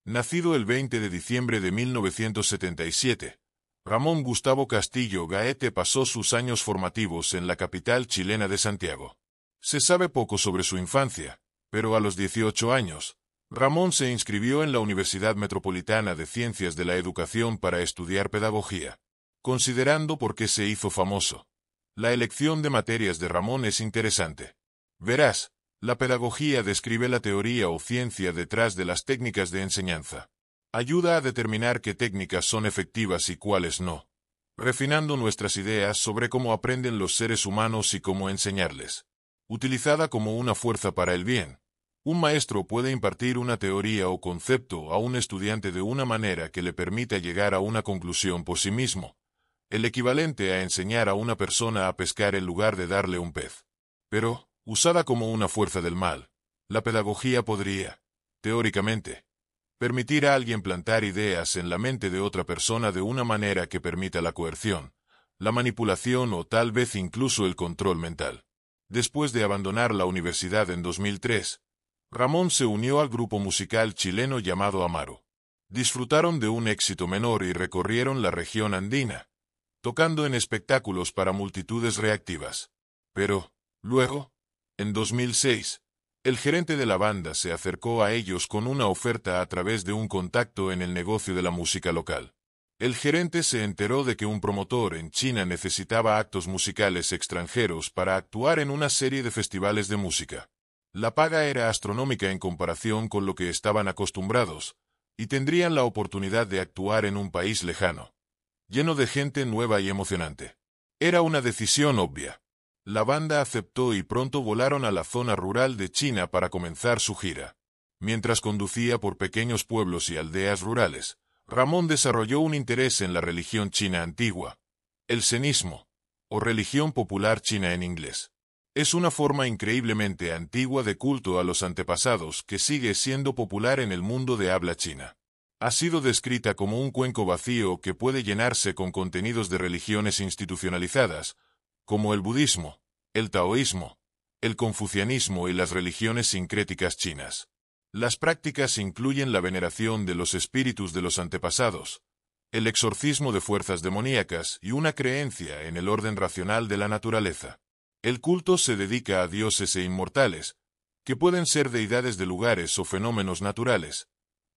Nacido el 20 de diciembre de 1977, Ramón Gustavo Castillo Gaete pasó sus años formativos en la capital chilena de Santiago. Se sabe poco sobre su infancia, pero a los 18 años, Ramón se inscribió en la Universidad Metropolitana de Ciencias de la Educación para estudiar pedagogía. Considerando por qué se hizo famoso, la elección de materias de Ramón es interesante. Verás, la pedagogía describe la teoría o ciencia detrás de las técnicas de enseñanza. Ayuda a determinar qué técnicas son efectivas y cuáles no, refinando nuestras ideas sobre cómo aprenden los seres humanos y cómo enseñarles. Utilizada como una fuerza para el bien, un maestro puede impartir una teoría o concepto a un estudiante de una manera que le permita llegar a una conclusión por sí mismo, el equivalente a enseñar a una persona a pescar en lugar de darle un pez. Pero, usada como una fuerza del mal, la pedagogía podría, teóricamente, permitir a alguien plantar ideas en la mente de otra persona de una manera que permita la coerción, la manipulación o tal vez incluso el control mental. Después de abandonar la universidad en 2003, Ramón se unió al grupo musical chileno llamado Amaro. Disfrutaron de un éxito menor y recorrieron la región andina, tocando en espectáculos para multitudes reactivas. Pero, luego, en 2006, el gerente de la banda se acercó a ellos con una oferta a través de un contacto en el negocio de la música local. El gerente se enteró de que un promotor en China necesitaba actos musicales extranjeros para actuar en una serie de festivales de música. La paga era astronómica en comparación con lo que estaban acostumbrados, y tendrían la oportunidad de actuar en un país lejano, lleno de gente nueva y emocionante. Era una decisión obvia. La banda aceptó y pronto volaron a la zona rural de China para comenzar su gira. Mientras conducía por pequeños pueblos y aldeas rurales, Ramón desarrolló un interés en la religión china antigua, el zenismo, o religión popular china en inglés. Es una forma increíblemente antigua de culto a los antepasados que sigue siendo popular en el mundo de habla china. Ha sido descrita como un cuenco vacío que puede llenarse con contenidos de religiones institucionalizadas, como el budismo, el taoísmo, el confucianismo y las religiones sincréticas chinas. Las prácticas incluyen la veneración de los espíritus de los antepasados, el exorcismo de fuerzas demoníacas y una creencia en el orden racional de la naturaleza. El culto se dedica a dioses e inmortales, que pueden ser deidades de lugares o fenómenos naturales,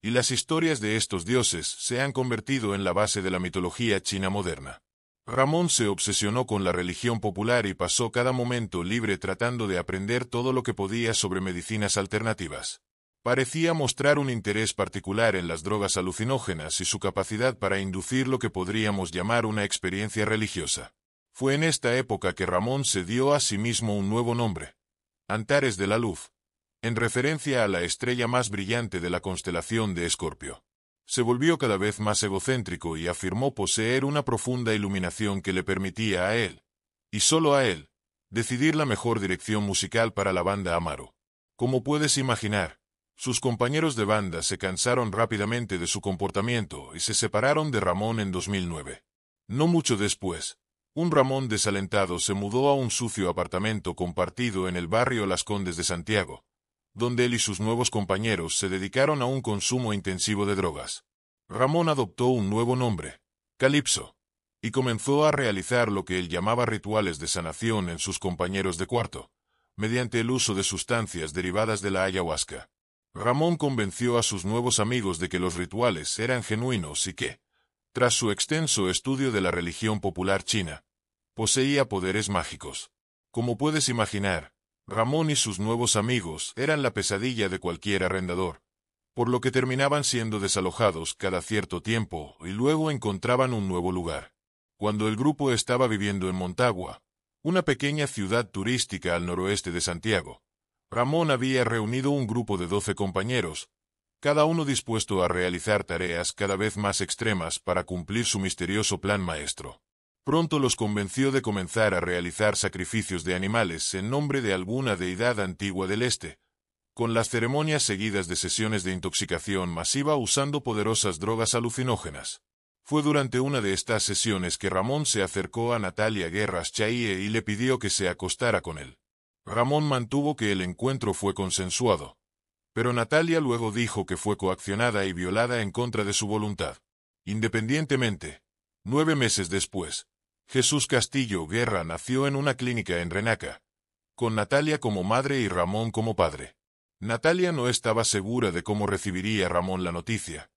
y las historias de estos dioses se han convertido en la base de la mitología china moderna. Ramón se obsesionó con la religión popular y pasó cada momento libre tratando de aprender todo lo que podía sobre medicinas alternativas. Parecía mostrar un interés particular en las drogas alucinógenas y su capacidad para inducir lo que podríamos llamar una experiencia religiosa. Fue en esta época que Ramón se dio a sí mismo un nuevo nombre, Antares de la Luz, en referencia a la estrella más brillante de la constelación de Escorpio. Se volvió cada vez más egocéntrico y afirmó poseer una profunda iluminación que le permitía a él, y solo a él, decidir la mejor dirección musical para la banda Amaro. Como puedes imaginar, sus compañeros de banda se cansaron rápidamente de su comportamiento y se separaron de Ramón en 2009. No mucho después, un Ramón desalentado se mudó a un sucio apartamento compartido en el barrio Las Condes de Santiago, donde él y sus nuevos compañeros se dedicaron a un consumo intensivo de drogas. Ramón adoptó un nuevo nombre, Calipso, y comenzó a realizar lo que él llamaba rituales de sanación en sus compañeros de cuarto, mediante el uso de sustancias derivadas de la ayahuasca. Ramón convenció a sus nuevos amigos de que los rituales eran genuinos y que, tras su extenso estudio de la religión popular china, poseía poderes mágicos. Como puedes imaginar, Ramón y sus nuevos amigos eran la pesadilla de cualquier arrendador, por lo que terminaban siendo desalojados cada cierto tiempo y luego encontraban un nuevo lugar. Cuando el grupo estaba viviendo en Montagua, una pequeña ciudad turística al noroeste de Santiago, Ramón había reunido un grupo de 12 compañeros, cada uno dispuesto a realizar tareas cada vez más extremas para cumplir su misterioso plan maestro. Pronto los convenció de comenzar a realizar sacrificios de animales en nombre de alguna deidad antigua del este, con las ceremonias seguidas de sesiones de intoxicación masiva usando poderosas drogas alucinógenas. Fue durante una de estas sesiones que Ramón se acercó a Natalia Guerras Chaie y le pidió que se acostara con él. Ramón mantuvo que el encuentro fue consensuado, Pero Natalia luego dijo que fue coaccionada y violada en contra de su voluntad. Independientemente, 9 meses después, Jesús Castillo Guerra nació en una clínica en Renaca, con Natalia como madre y Ramón como padre. Natalia no estaba segura de cómo recibiría Ramón la noticia,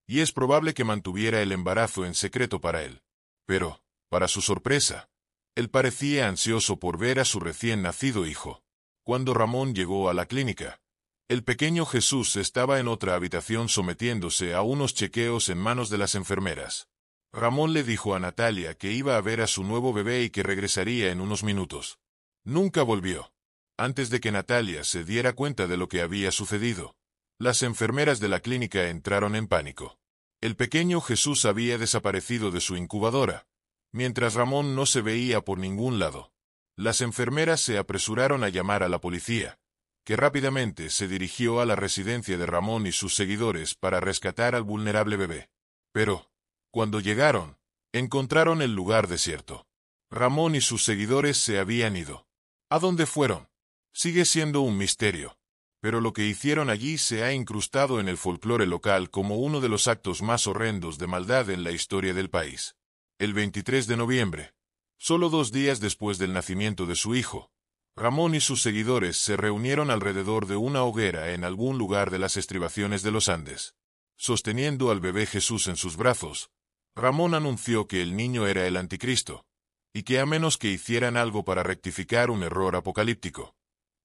y es probable que mantuviera el embarazo en secreto para él. Pero, para su sorpresa, él parecía ansioso por ver a su recién nacido hijo. Cuando Ramón llegó a la clínica, el pequeño Jesús estaba en otra habitación sometiéndose a unos chequeos en manos de las enfermeras. Ramón le dijo a Natalia que iba a ver a su nuevo bebé y que regresaría en unos minutos. Nunca volvió. Antes de que Natalia se diera cuenta de lo que había sucedido, las enfermeras de la clínica entraron en pánico. El pequeño Jesús había desaparecido de su incubadora, mientras Ramón no se veía por ningún lado. Las enfermeras se apresuraron a llamar a la policía, que rápidamente se dirigió a la residencia de Ramón y sus seguidores para rescatar al vulnerable bebé. Pero, cuando llegaron, encontraron el lugar desierto. Ramón y sus seguidores se habían ido. ¿A dónde fueron? Sigue siendo un misterio. Pero lo que hicieron allí se ha incrustado en el folclore local como uno de los actos más horrendos de maldad en la historia del país. El 23 de noviembre, solo 2 días después del nacimiento de su hijo, Ramón y sus seguidores se reunieron alrededor de una hoguera en algún lugar de las estribaciones de los Andes. Sosteniendo al bebé Jesús en sus brazos, Ramón anunció que el niño era el anticristo, y que a menos que hicieran algo para rectificar un error apocalíptico,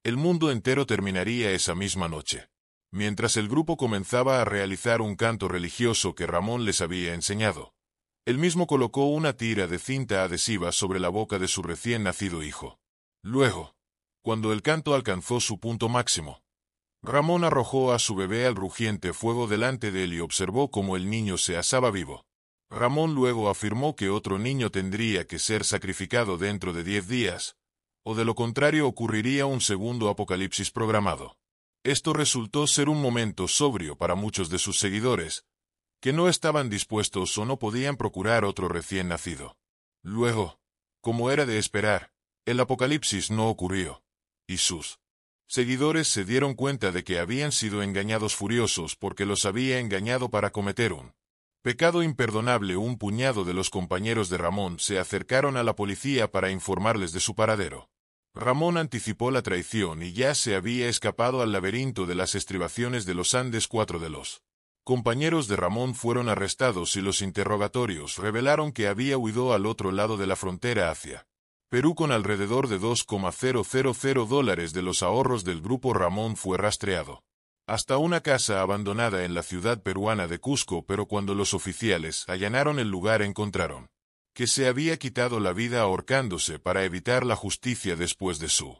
el mundo entero terminaría esa misma noche. Mientras el grupo comenzaba a realizar un canto religioso que Ramón les había enseñado, él mismo colocó una tira de cinta adhesiva sobre la boca de su recién nacido hijo. Luego, cuando el canto alcanzó su punto máximo, Ramón arrojó a su bebé al rugiente fuego delante de él y observó cómo el niño se asaba vivo. Ramón luego afirmó que otro niño tendría que ser sacrificado dentro de 10 días, o de lo contrario ocurriría un segundo apocalipsis programado. Esto resultó ser un momento sobrio para muchos de sus seguidores, que no estaban dispuestos o no podían procurar otro recién nacido. Luego, como era de esperar, el apocalipsis no ocurrió, y sus seguidores se dieron cuenta de que habían sido engañados furiosos porque los había engañado para cometer un pecado imperdonable. Un puñado de los compañeros de Ramón se acercaron a la policía para informarles de su paradero. Ramón anticipó la traición y ya se había escapado al laberinto de las estribaciones de los Andes. 4 de los compañeros de Ramón fueron arrestados y los interrogatorios revelaron que había huido al otro lado de la frontera hacia Perú con alrededor de $2,000 de los ahorros del grupo. Ramón fue rastreado hasta una casa abandonada en la ciudad peruana de Cusco, pero cuando los oficiales allanaron el lugar encontraron que se había quitado la vida ahorcándose para evitar la justicia. Después de su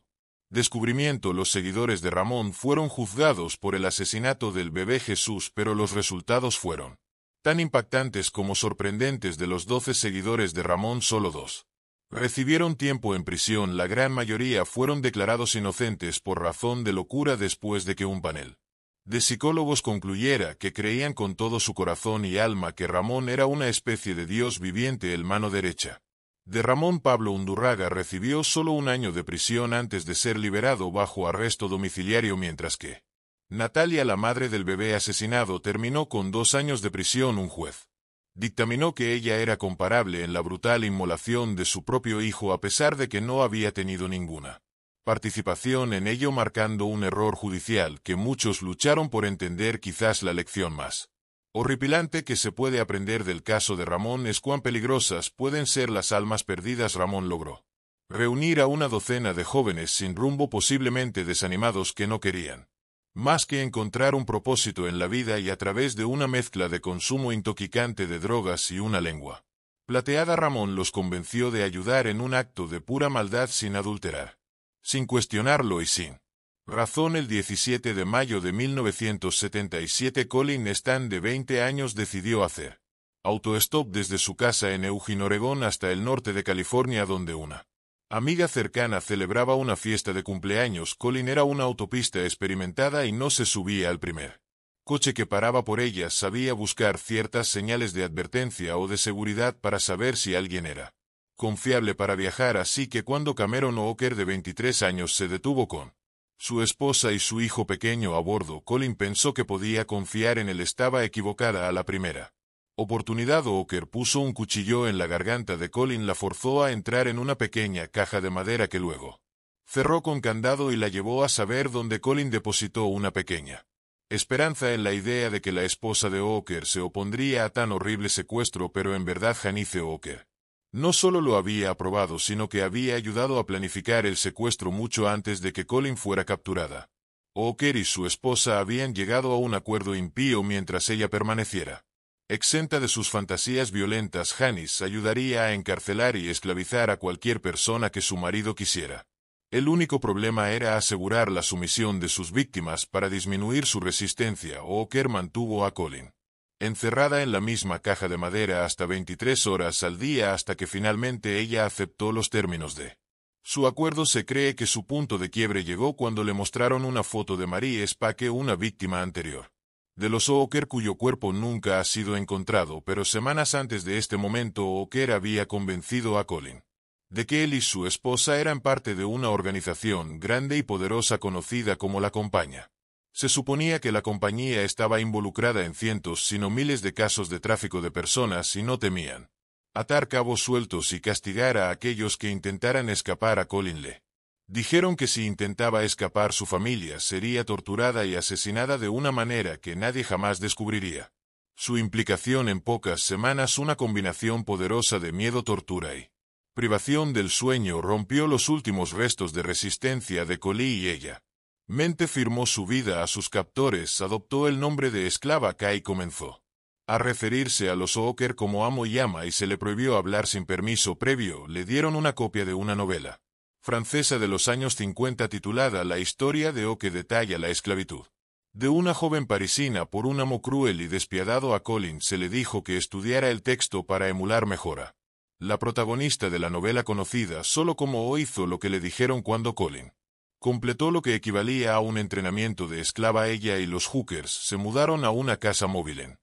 descubrimiento, los seguidores de Ramón fueron juzgados por el asesinato del bebé Jesús, pero los resultados fueron tan impactantes como sorprendentes. De los 12 seguidores de Ramón, solo 2 recibieron tiempo en prisión. La gran mayoría fueron declarados inocentes por razón de locura después de que un panel de psicólogos concluyera que creían con todo su corazón y alma que Ramón era una especie de Dios viviente. El mano derecha de Ramón, Pablo Undurraga, recibió solo 1 año de prisión antes de ser liberado bajo arresto domiciliario, mientras que Natalia, la madre del bebé asesinado, terminó con 2 años de prisión. Un juez dictaminó que ella era comparable en la brutal inmolación de su propio hijo a pesar de que no había tenido ninguna participación en ello, marcando un error judicial que muchos lucharon por entender. Quizás la lección más horripilante que se puede aprender del caso de Ramón es cuán peligrosas pueden ser las almas perdidas. Ramón logró reunir a una docena de jóvenes sin rumbo, posiblemente desanimados, que no querían más que encontrar un propósito en la vida, y a través de una mezcla de consumo intoxicante de drogas y una lengua plateada, Ramón los convenció de ayudar en un acto de pura maldad sin adulterar, sin cuestionarlo y sin razón. El 17 de mayo de 1977, Colin Stan, de 20 años, decidió hacer autostop desde su casa en Eugene, Oregón, hasta el norte de California, donde una amiga cercana celebraba una fiesta de cumpleaños. Colin era una autopista experimentada y no se subía al primer coche que paraba por ella. Sabía buscar ciertas señales de advertencia o de seguridad para saber si alguien era confiable para viajar, así que cuando Cameron Walker, de 23 años, se detuvo con Su esposa y su hijo pequeño a bordo. Colin pensó que podía confiar en él. Estaba equivocada a la primera oportunidad. Walker puso un cuchillo en la garganta de Colin, la forzó a entrar en una pequeña caja de madera que luego cerró con candado y la llevó a saber dónde Colin depositó una pequeña esperanza en la idea de que la esposa de Walker se opondría a tan horrible secuestro, pero en verdad Janice Walker no solo lo había aprobado, sino que había ayudado a planificar el secuestro mucho antes de que Colin fuera capturada. Walker y su esposa habían llegado a un acuerdo impío mientras ella permaneciera exenta de sus fantasías violentas. Janice ayudaría a encarcelar y esclavizar a cualquier persona que su marido quisiera. El único problema era asegurar la sumisión de sus víctimas para disminuir su resistencia. Walker mantuvo a Colin encerrada en la misma caja de madera hasta 23 horas al día hasta que finalmente ella aceptó los términos de su acuerdo. Se cree que su punto de quiebre llegó cuando le mostraron una foto de Marie Spake, una víctima anterior de los Walker cuyo cuerpo nunca ha sido encontrado, pero semanas antes de este momento Walker había convencido a Colin de que él y su esposa eran parte de una organización grande y poderosa conocida como la Compañía. Se suponía que la compañía estaba involucrada en cientos, si no miles de casos de tráfico de personas y no temían atar cabos sueltos y castigar a aquellos que intentaran escapar. A Colin le dijeron que si intentaba escapar su familia sería torturada y asesinada de una manera que nadie jamás descubriría. Su implicación en pocas semanas, una combinación poderosa de miedo, tortura y privación del sueño, rompió los últimos restos de resistencia de Colin y ella mente firmó su vida a sus captores, adoptó el nombre de esclava K y comenzó a referirse a los Walker como amo y ama, y se le prohibió hablar sin permiso previo. Le dieron una copia de una novela francesa de los años 50 titulada La historia de O, que detalla la esclavitud de una joven parisina por un amo cruel y despiadado. A Colin se le dijo que estudiara el texto para emular mejor a la protagonista de la novela conocida solo como O. Hizo lo que le dijeron cuando Colin completó lo que equivalía a un entrenamiento de esclava. Ella y los Hookers se mudaron a una casa móvil en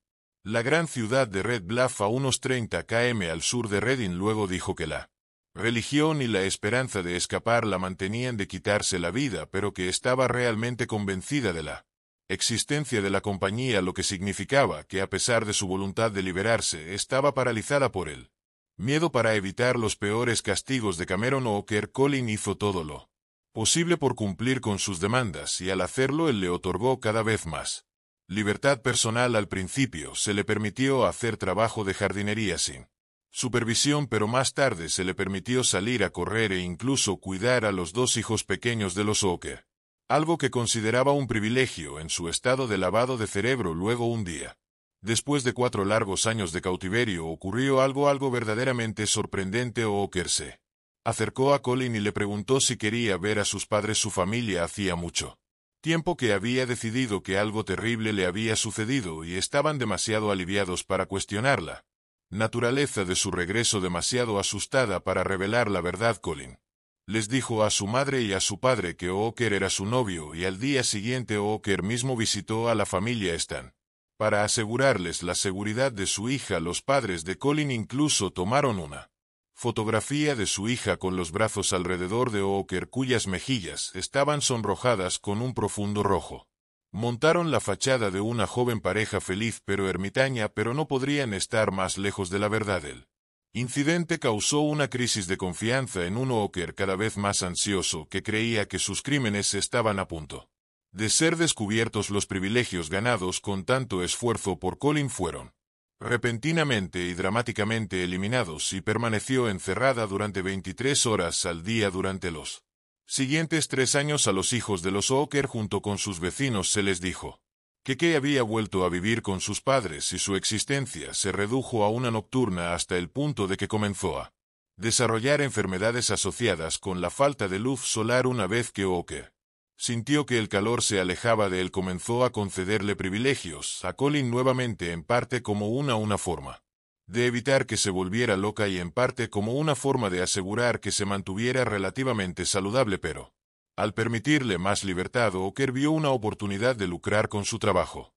la gran ciudad de Red Bluff, a unos 30 km al sur de Reading. Luego dijo que la religión y la esperanza de escapar la mantenían de quitarse la vida, pero que estaba realmente convencida de la existencia de la compañía, lo que significaba que a pesar de su voluntad de liberarse, estaba paralizada por el miedo. Para evitar los peores castigos de Cameron Walker, Colin hizo todo lo posible por cumplir con sus demandas, y al hacerlo él le otorgó cada vez más libertad personal. Al principio se le permitió hacer trabajo de jardinería sin supervisión, pero más tarde se le permitió salir a correr e incluso cuidar a los dos hijos pequeños de los Walker, algo que consideraba un privilegio en su estado de lavado de cerebro. Luego, un día después de 4 largos años de cautiverio, ocurrió algo verdaderamente sorprendente. Walker se acercó a Colin y le preguntó si quería ver a sus padres. Su familia hacía mucho tiempo que había decidido que algo terrible le había sucedido y estaban demasiado aliviados para cuestionar la naturaleza de su regreso, demasiado asustada para revelar la verdad. Colin les dijo a su madre y a su padre que Walker era su novio, y al día siguiente Walker mismo visitó a la familia Stan para asegurarles la seguridad de su hija. Los padres de Colin incluso tomaron una fotografía de su hija con los brazos alrededor de Walker, cuyas mejillas estaban sonrojadas con un profundo rojo. Montaron la fachada de una joven pareja feliz pero ermitaña, pero no podrían estar más lejos de la verdad. El incidente causó una crisis de confianza en un Walker cada vez más ansioso, que creía que sus crímenes estaban a punto de ser descubiertos. Los privilegios ganados con tanto esfuerzo por Colin fueron repentinamente y dramáticamente eliminados, y permaneció encerrada durante 23 horas al día durante los siguientes 3 años. A los hijos de los Walker junto con sus vecinos se les dijo que había vuelto a vivir con sus padres, y su existencia se redujo a una nocturna hasta el punto de que comenzó a desarrollar enfermedades asociadas con la falta de luz solar. Una vez que Walker sintió que el calor se alejaba de él, comenzó a concederle privilegios a Colin nuevamente, en parte como una forma de evitar que se volviera loca y en parte como una forma de asegurar que se mantuviera relativamente saludable. Pero al permitirle más libertad, Walker vio una oportunidad de lucrar con su trabajo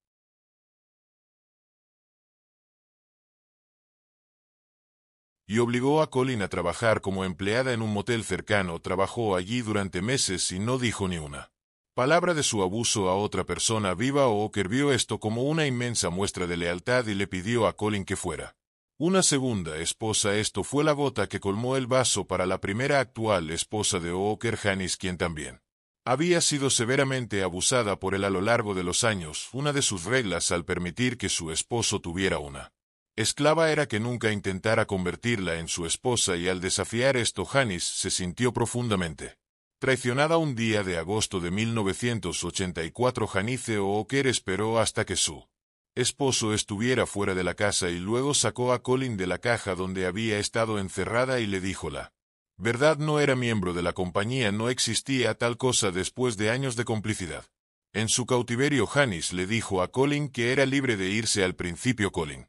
y obligó a Colin a trabajar como empleada en un motel cercano. Trabajó allí durante meses y no dijo ni una palabra de su abuso a otra persona viva. Walker vio esto como una inmensa muestra de lealtad y le pidió a Colin que fuera una segunda esposa. Esto fue la gota que colmó el vaso para la primera actual esposa de Walker, Janice, quien también había sido severamente abusada por él a lo largo de los años. Una de sus reglas al permitir que su esposo tuviera una esclava era que nunca intentara convertirla en su esposa, y al desafiar esto, Janice se sintió profundamente traicionada. Un día de agosto de 1984, Janice Walker esperó hasta que su esposo estuviera fuera de la casa y luego sacó a Colin de la caja donde había estado encerrada y le dijo la verdad: no era miembro de la compañía, no existía tal cosa después de años de complicidad. En su cautiverio, Janice le dijo a Colin que era libre de irse. Al principio Colin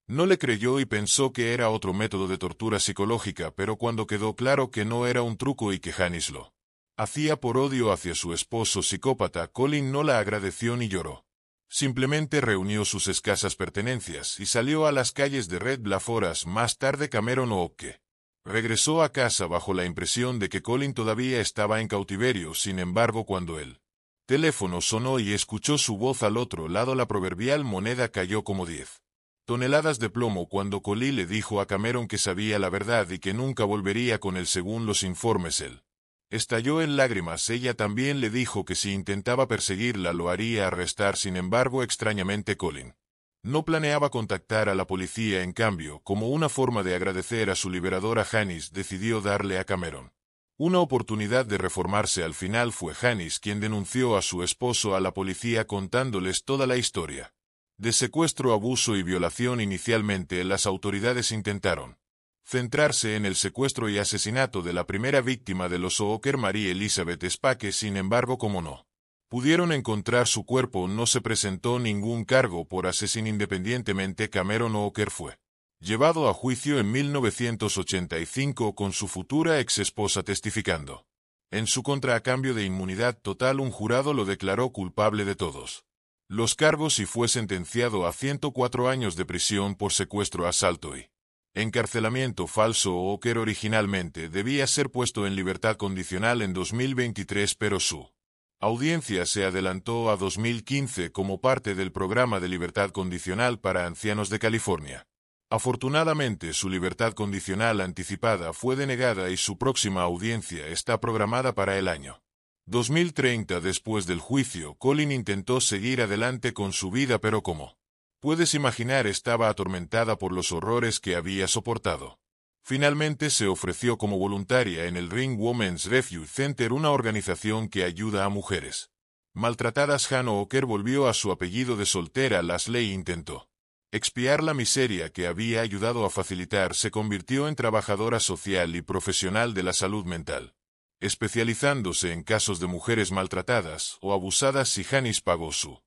no le creyó y pensó que era otro método de tortura psicológica, pero cuando quedó claro que no era un truco y que Janice lo hacía por odio hacia su esposo psicópata, Colin no la agradeció ni lloró. Simplemente reunió sus escasas pertenencias y salió a las calles de Red Bluff. Horas más tarde, Cameron Walker regresó a casa bajo la impresión de que Colin todavía estaba en cautiverio. Sin embargo, cuando el teléfono sonó y escuchó su voz al otro lado, la proverbial moneda cayó como 10 toneladas de plomo cuando Colin le dijo a Cameron que sabía la verdad y que nunca volvería con él. Según los informes, él estalló en lágrimas. Ella también le dijo que si intentaba perseguirla lo haría arrestar. Sin embargo, extrañamente, Colin no planeaba contactar a la policía. En cambio, como una forma de agradecer a su liberadora, Janice decidió darle a Cameron una oportunidad de reformarse. Al final fue Janice quien denunció a su esposo a la policía, contándoles toda la historia de secuestro, abuso y violación. Inicialmente, las autoridades intentaron centrarse en el secuestro y asesinato de la primera víctima de los Walker, Mary Elizabeth Spake. Sin embargo, como no pudieron encontrar su cuerpo, no se presentó ningún cargo por asesinato. Independientemente, Cameron Walker fue llevado a juicio en 1985 con su futura ex-esposa testificando en su contra a cambio de inmunidad total. Un jurado lo declaró culpable de todos los cargos y fue sentenciado a 104 años de prisión por secuestro, asalto y encarcelamiento falso. Walker originalmente debía ser puesto en libertad condicional en 2023, pero su audiencia se adelantó a 2015 como parte del programa de libertad condicional para ancianos de California. Afortunadamente, su libertad condicional anticipada fue denegada y su próxima audiencia está programada para el año 2030. Después del juicio, Colin intentó seguir adelante con su vida, pero como puedes imaginar, estaba atormentada por los horrores que había soportado. Finalmente se ofreció como voluntaria en el Ring Women's Refuge Center, una organización que ayuda a mujeres maltratadas. Hannah Walker volvió a su apellido de soltera. Leslie intentó expiar la miseria que había ayudado a facilitar. Se convirtió en trabajadora social y profesional de la salud mental, especializándose en casos de mujeres maltratadas o abusadas. Si Janice pagó su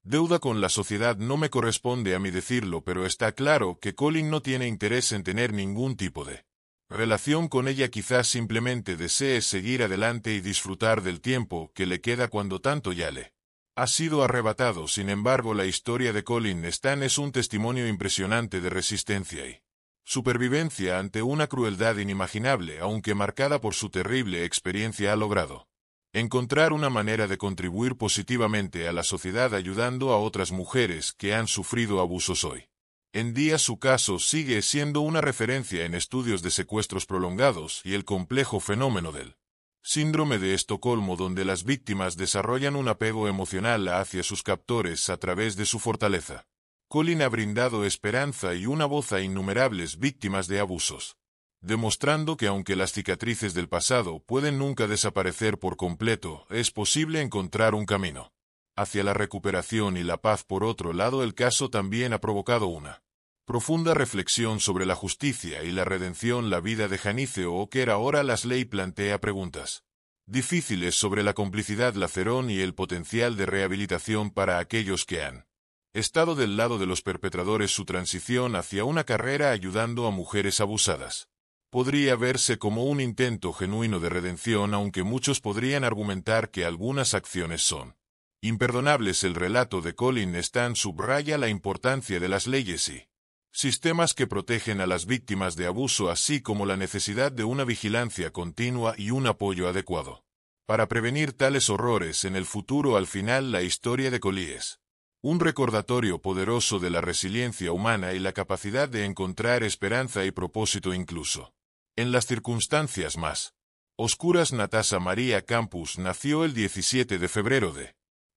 deuda con la sociedad, no me corresponde a mí decirlo, pero está claro que Colin no tiene interés en tener ningún tipo de relación con ella. Quizás simplemente desee seguir adelante y disfrutar del tiempo que le queda cuando tanto ya le ha sido arrebatado. Sin embargo, la historia de Colin Stan es un testimonio impresionante de resistencia y supervivencia ante una crueldad inimaginable. Aunque marcada por su terrible experiencia, ha logrado encontrar una manera de contribuir positivamente a la sociedad, ayudando a otras mujeres que han sufrido abusos. Hoy en día su caso sigue siendo una referencia en estudios de secuestros prolongados y el complejo fenómeno del síndrome de Estocolmo, donde las víctimas desarrollan un apego emocional hacia sus captores a través de su fortaleza. Colin ha brindado esperanza y una voz a innumerables víctimas de abusos, demostrando que aunque las cicatrices del pasado pueden nunca desaparecer por completo, es posible encontrar un camino hacia la recuperación y la paz. Por otro lado, el caso también ha provocado una profunda reflexión sobre la justicia y la redención. La vida de Janice Walker. Ahora Leslie plantea preguntas difíciles sobre la complicidad, la cerón y el potencial de rehabilitación para aquellos que han estado del lado de los perpetradores. Su transición hacia una carrera ayudando a mujeres abusadas podría verse como un intento genuino de redención, aunque muchos podrían argumentar que algunas acciones son imperdonables. El relato de Colin Stan subraya la importancia de las leyes y sistemas que protegen a las víctimas de abuso, así como la necesidad de una vigilancia continua y un apoyo adecuado. para prevenir tales horrores en el futuro. Al final, la historia de Collie es un recordatorio poderoso de la resiliencia humana y la capacidad de encontrar esperanza y propósito incluso en las circunstancias más oscuras. Natasha Maria Campus nació el 17 de febrero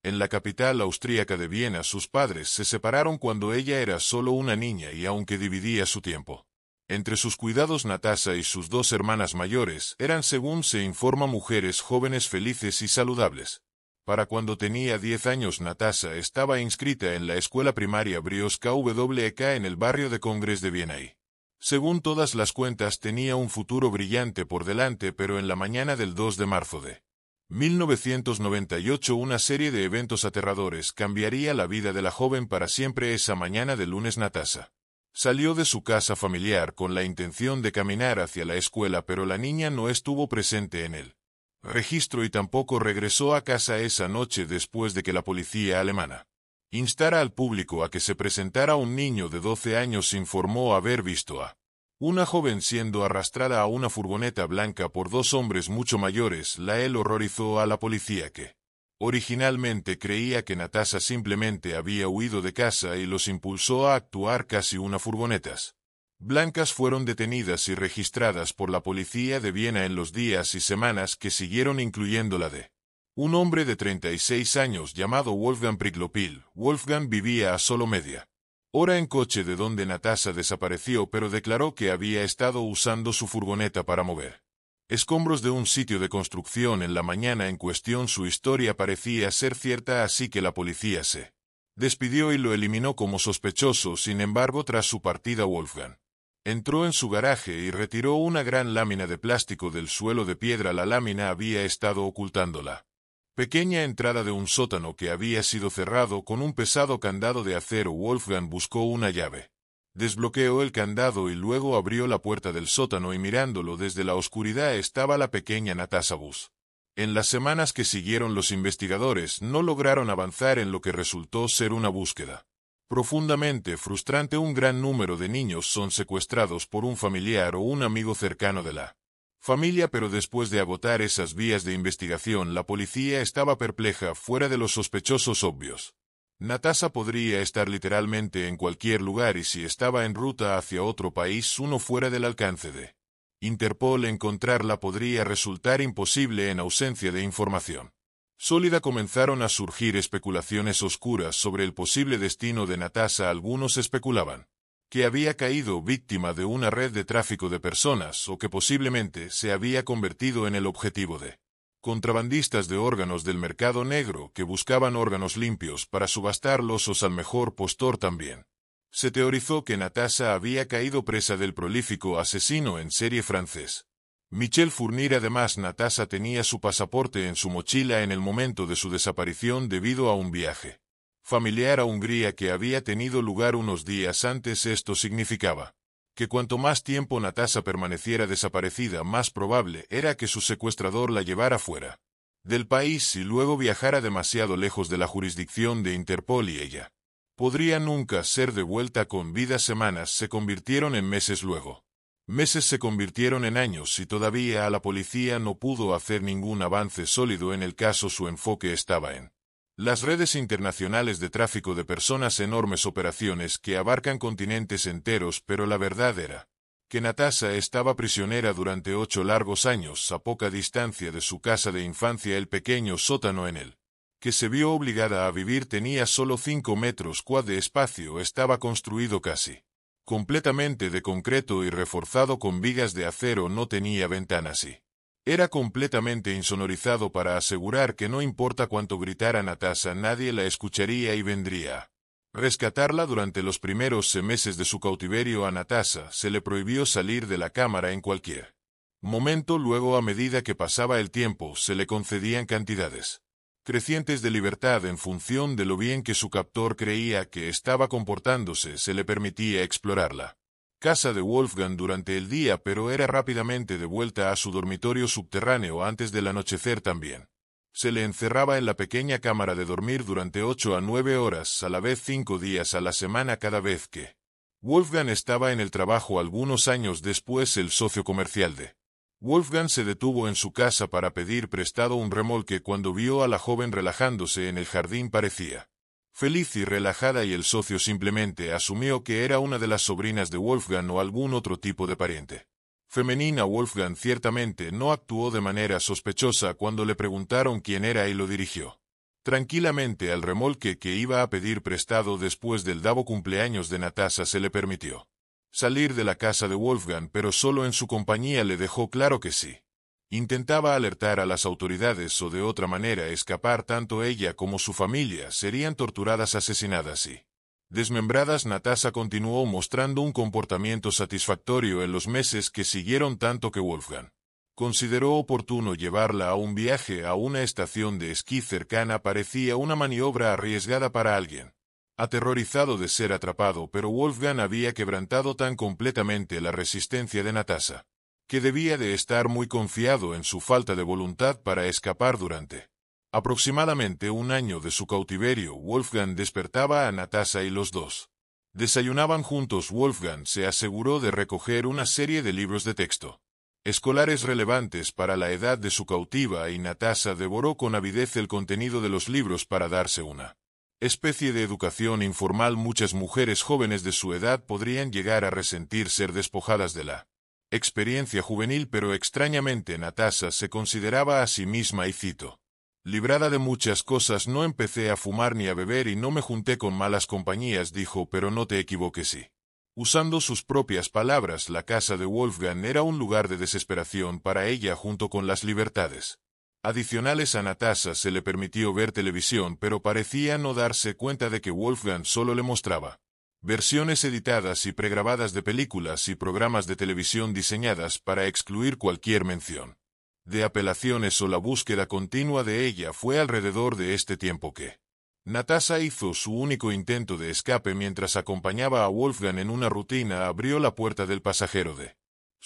en la capital austríaca de Viena. Sus padres se separaron cuando ella era solo una niña y aunque dividía su tiempo entre sus cuidados, Natasha y sus dos hermanas mayores eran, según se informa, mujeres jóvenes felices y saludables. Para cuando tenía 10 años, Natasha estaba inscrita en la escuela primaria Brioska WK en el barrio de Congress de Viena y, según todas las cuentas, tenía un futuro brillante por delante, pero en la mañana del 2 de marzo de 1998 una serie de eventos aterradores cambiaría la vida de la joven para siempre. Esa mañana de lunes, Natasha salió de su casa familiar con la intención de caminar hacia la escuela, pero la niña no estuvo presente en el registro y tampoco regresó a casa esa noche después de que la policía alemana instara al público a que se presentara. Un niño de 12 años informó haber visto a una joven siendo arrastrada a una furgoneta blanca por dos hombres mucho mayores. Él horrorizó a la policía, que originalmente creía que Natasha simplemente había huido de casa, y los impulsó a actuar. Casi una furgonetas blancas fueron detenidas y registradas por la policía de Viena en los días y semanas que siguieron, incluyendo la de un hombre de 36 años llamado Wolfgang Priklopil. Wolfgang vivía a solo media hora en coche de donde Natasha desapareció, pero declaró que había estado usando su furgoneta para mover escombros de un sitio de construcción en la mañana en cuestión. Su historia parecía ser cierta, así que la policía se despidió y lo eliminó como sospechoso. Sin embargo, tras su partida, Wolfgang entró en su garaje y retiró una gran lámina de plástico del suelo de piedra. La lámina había estado ocultando la pequeña entrada de un sótano que había sido cerrado con un pesado candado de acero. Wolfgang buscó una llave, desbloqueó el candado y luego abrió la puerta del sótano, y mirándolo desde la oscuridad estaba la pequeña Natasha Buss. En las semanas que siguieron, los investigadores no lograron avanzar en lo que resultó ser una búsqueda profundamente frustrante. Un gran número de niños son secuestrados por un familiar o un amigo cercano de la familia, pero después de agotar esas vías de investigación, la policía estaba perpleja. Fuera de los sospechosos obvios, Natasha podría estar literalmente en cualquier lugar, y si estaba en ruta hacia otro país, uno fuera del alcance de Interpol, encontrarla podría resultar imposible en ausencia de información sólida. Comenzaron a surgir especulaciones oscuras sobre el posible destino de Natasha. Algunos especulaban que había caído víctima de una red de tráfico de personas, o que posiblemente se había convertido en el objetivo de contrabandistas de órganos del mercado negro que buscaban órganos limpios para subastarlos o al mejor postor. También se teorizó que Natasha había caído presa del prolífico asesino en serie francés Michel Fournier. Además, Natasha tenía su pasaporte en su mochila en el momento de su desaparición debido a un viaje familiar a Hungría que había tenido lugar unos días antes. Esto significaba que cuanto más tiempo Natasha permaneciera desaparecida, más probable era que su secuestrador la llevara fuera del país y luego viajara demasiado lejos de la jurisdicción de Interpol, y ella podría nunca ser devuelta con vida. Semanas se convirtieron en meses, luego meses se convirtieron en años, y todavía la policía no pudo hacer ningún avance sólido en el caso. Su enfoque estaba en las redes internacionales de tráfico de personas, enormes operaciones que abarcan continentes enteros, pero la verdad era que Natasha estaba prisionera durante 8 largos años a poca distancia de su casa de infancia. El pequeño sótano en el que se vio obligada a vivir tenía solo 5 metros cuadrados de espacio. Estaba construido casi completamente de concreto y reforzado con vigas de acero. No tenía ventanas y era completamente insonorizado para asegurar que no importa cuánto gritara Natasha, nadie la escucharía y vendría a rescatarla. Durante los primeros meses de su cautiverio, a Natasha se le prohibió salir de la cámara en cualquier momento. Luego, a medida que pasaba el tiempo, se le concedían cantidades crecientes de libertad en función de lo bien que su captor creía que estaba comportándose. Se le permitía explorarla casa de Wolfgang durante el día, pero era rápidamente devuelta a su dormitorio subterráneo antes del anochecer. También se le encerraba en la pequeña cámara de dormir durante 8 a 9 horas a la vez, 5 días a la semana, cada vez que Wolfgang estaba en el trabajo. Algunos años después, el socio comercial de Wolfgang se detuvo en su casa para pedir prestado un remolque cuando vio a la joven relajándose en el jardín. Parecía feliz y relajada y el socio simplemente asumió que era una de las sobrinas de Wolfgang o algún otro tipo de pariente femenina. Wolfgang ciertamente no actuó de manera sospechosa cuando le preguntaron quién era y lo dirigió tranquilamente al remolque que iba a pedir prestado. Después del dado cumpleaños de Natasha se le permitió salir de la casa de Wolfgang, pero solo en su compañía. Le dejó claro que sí intentaba alertar a las autoridades o de otra manera escapar, tanto ella como su familia serían torturadas, asesinadas y desmembradas. Natasha continuó mostrando un comportamiento satisfactorio en los meses que siguieron, tanto que Wolfgang consideró oportuno llevarla a un viaje a una estación de esquí cercana. Parecía una maniobra arriesgada para alguien aterrorizado de ser atrapado, pero Wolfgang había quebrantado tan completamente la resistencia de Natasha que debía de estar muy confiado en su falta de voluntad para escapar. Durante aproximadamente un año de su cautiverio, Wolfgang despertaba a Natasha y los dos desayunaban juntos. Wolfgang se aseguró de recoger una serie de libros de texto escolares relevantes para la edad de su cautiva y Natasha devoró con avidez el contenido de los libros para darse una especie de educación informal. Muchas mujeres jóvenes de su edad podrían llegar a resentir ser despojadas de la experiencia juvenil, pero extrañamente Natasha se consideraba a sí misma, y cito, librada de muchas cosas. No empecé a fumar ni a beber y no me junté con malas compañías, dijo, pero no te equivoques. Sí. Usando sus propias palabras, la casa de Wolfgang era un lugar de desesperación para ella. Junto con las libertades adicionales a Natasha se le permitió ver televisión, pero parecía no darse cuenta de que Wolfgang solo le mostraba versiones editadas y pregrabadas de películas y programas de televisión diseñadas para excluir cualquier mención de apelaciones o la búsqueda continua de ella. Fue alrededor de este tiempo que Natasha hizo su único intento de escape. Mientras acompañaba a Wolfgang en una rutina, abrió la puerta del pasajero de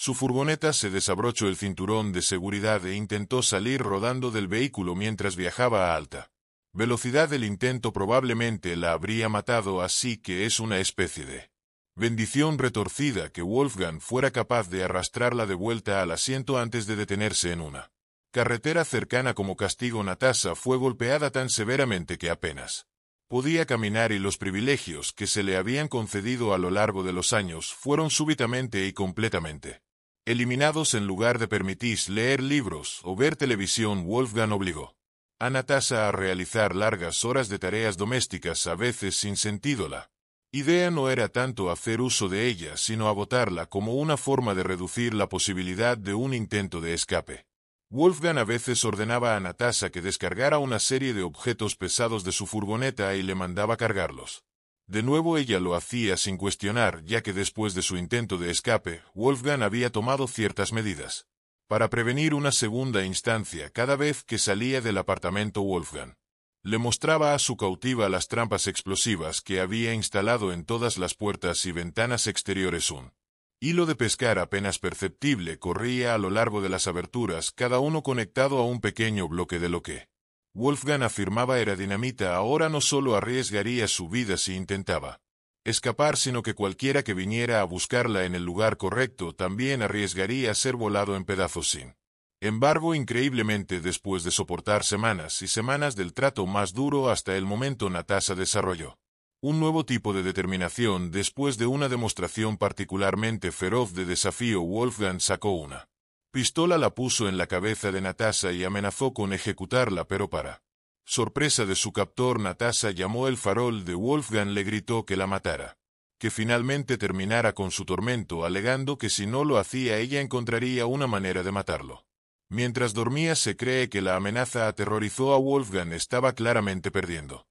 su furgoneta, se desabrochó el cinturón de seguridad e intentó salir rodando del vehículo mientras viajaba a alta velocidad. El intento probablemente la habría matado, así que es una especie de bendición retorcida que Wolfgang fuera capaz de arrastrarla de vuelta al asiento antes de detenerse en una carretera cercana. Como castigo, Natasha fue golpeada tan severamente que apenas podía caminar y los privilegios que se le habían concedido a lo largo de los años fueron súbitamente y completamente eliminados. En lugar de permitirse leer libros o ver televisión, Wolfgang obligó a Natasha a realizar largas horas de tareas domésticas, a veces sin sentido. La idea no era tanto hacer uso de ella, sino agotarla como una forma de reducir la posibilidad de un intento de escape. Wolfgang a veces ordenaba a Natasha que descargara una serie de objetos pesados de su furgoneta y le mandaba cargarlos. De nuevo ella lo hacía sin cuestionar, ya que después de su intento de escape, Wolfgang había tomado ciertas medidas para prevenir una segunda instancia. Cada vez que salía del apartamento, Wolfgang le mostraba a su cautiva las trampas explosivas que había instalado en todas las puertas y ventanas exteriores. Un hilo de pescar apenas perceptible corría a lo largo de las aberturas, cada uno conectado a un pequeño bloque de lo que Wolfgang afirmaba era dinamita. Ahora no solo arriesgaría su vida si intentaba escapar, sino que cualquiera que viniera a buscarla en el lugar correcto también arriesgaría ser volado en pedazos. Sin embargo, increíblemente, después de soportar semanas y semanas del trato más duro hasta el momento, Natasha desarrolló un nuevo tipo de determinación. Después de una demostración particularmente feroz de desafío, Wolfgang sacó una pistola, la puso en la cabeza de Natasha y amenazó con ejecutarla, pero para sorpresa de su captor, Natasha llamó el farol de Wolfgang, le gritó que la matara, que finalmente terminara con su tormento, alegando que si no lo hacía ella encontraría una manera de matarlo. Mientras dormía, se cree que la amenaza aterrorizó a Wolfgang. Estaba claramente perdiendo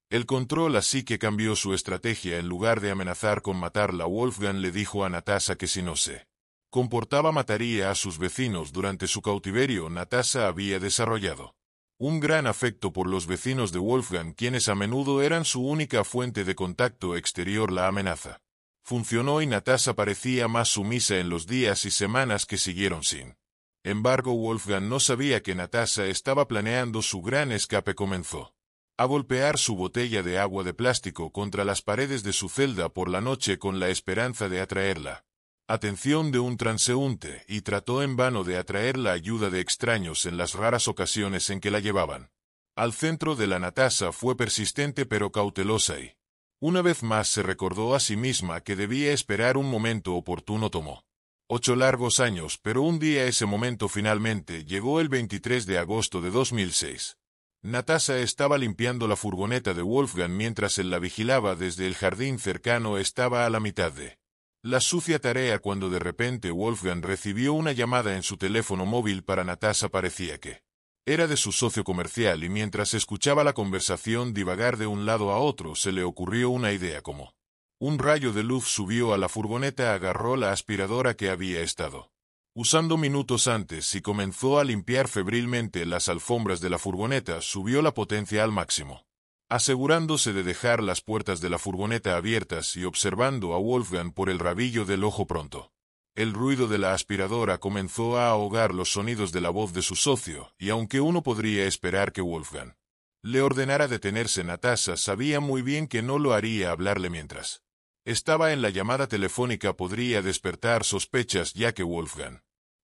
el control, así que cambió su estrategia. En lugar de amenazar con matarla, Wolfgang le dijo a Natasha que si no se comportaba mataría a sus vecinos. Durante su cautiverio, Natasha había desarrollado un gran afecto por los vecinos de Wolfgang, quienes a menudo eran su única fuente de contacto exterior. La amenaza funcionó y Natasha parecía más sumisa en los días y semanas que siguieron. Sin embargo, Wolfgang no sabía que Natasha estaba planeando su gran escape. Comenzó a golpear su botella de agua de plástico contra las paredes de su celda por la noche con la esperanza de atraerla atención de un transeúnte y trató en vano de atraer la ayuda de extraños en las raras ocasiones en que la llevaban. Al centro de la Natasha fue persistente pero cautelosa y, una vez más se recordó a sí misma que debía esperar un momento oportuno. Tomó 8 largos años, pero un día ese momento finalmente llegó el 23 de agosto de 2006. Natasha estaba limpiando la furgoneta de Wolfgang mientras él la vigilaba desde el jardín cercano. Estaba a la mitad de la sucia tarea cuando de repente Wolfgang recibió una llamada en su teléfono móvil. Para Natasha parecía que era de su socio comercial y mientras escuchaba la conversación divagar de un lado a otro se le ocurrió una idea. Como un rayo de luz subió a la furgoneta, agarró la aspiradora que había estado usando minutos antes y comenzó a limpiar febrilmente las alfombras de la furgoneta. Subió la potencia al máximo, asegurándose de dejar las puertas de la furgoneta abiertas y observando a Wolfgang por el rabillo del ojo. Pronto, el ruido de la aspiradora comenzó a ahogar los sonidos de la voz de su socio, y aunque uno podría esperar que Wolfgang le ordenara detenerse, Natasha sabía muy bien que no lo haría. Hablarle mientras estaba en la llamada telefónica podría despertar sospechas, ya que Wolfgang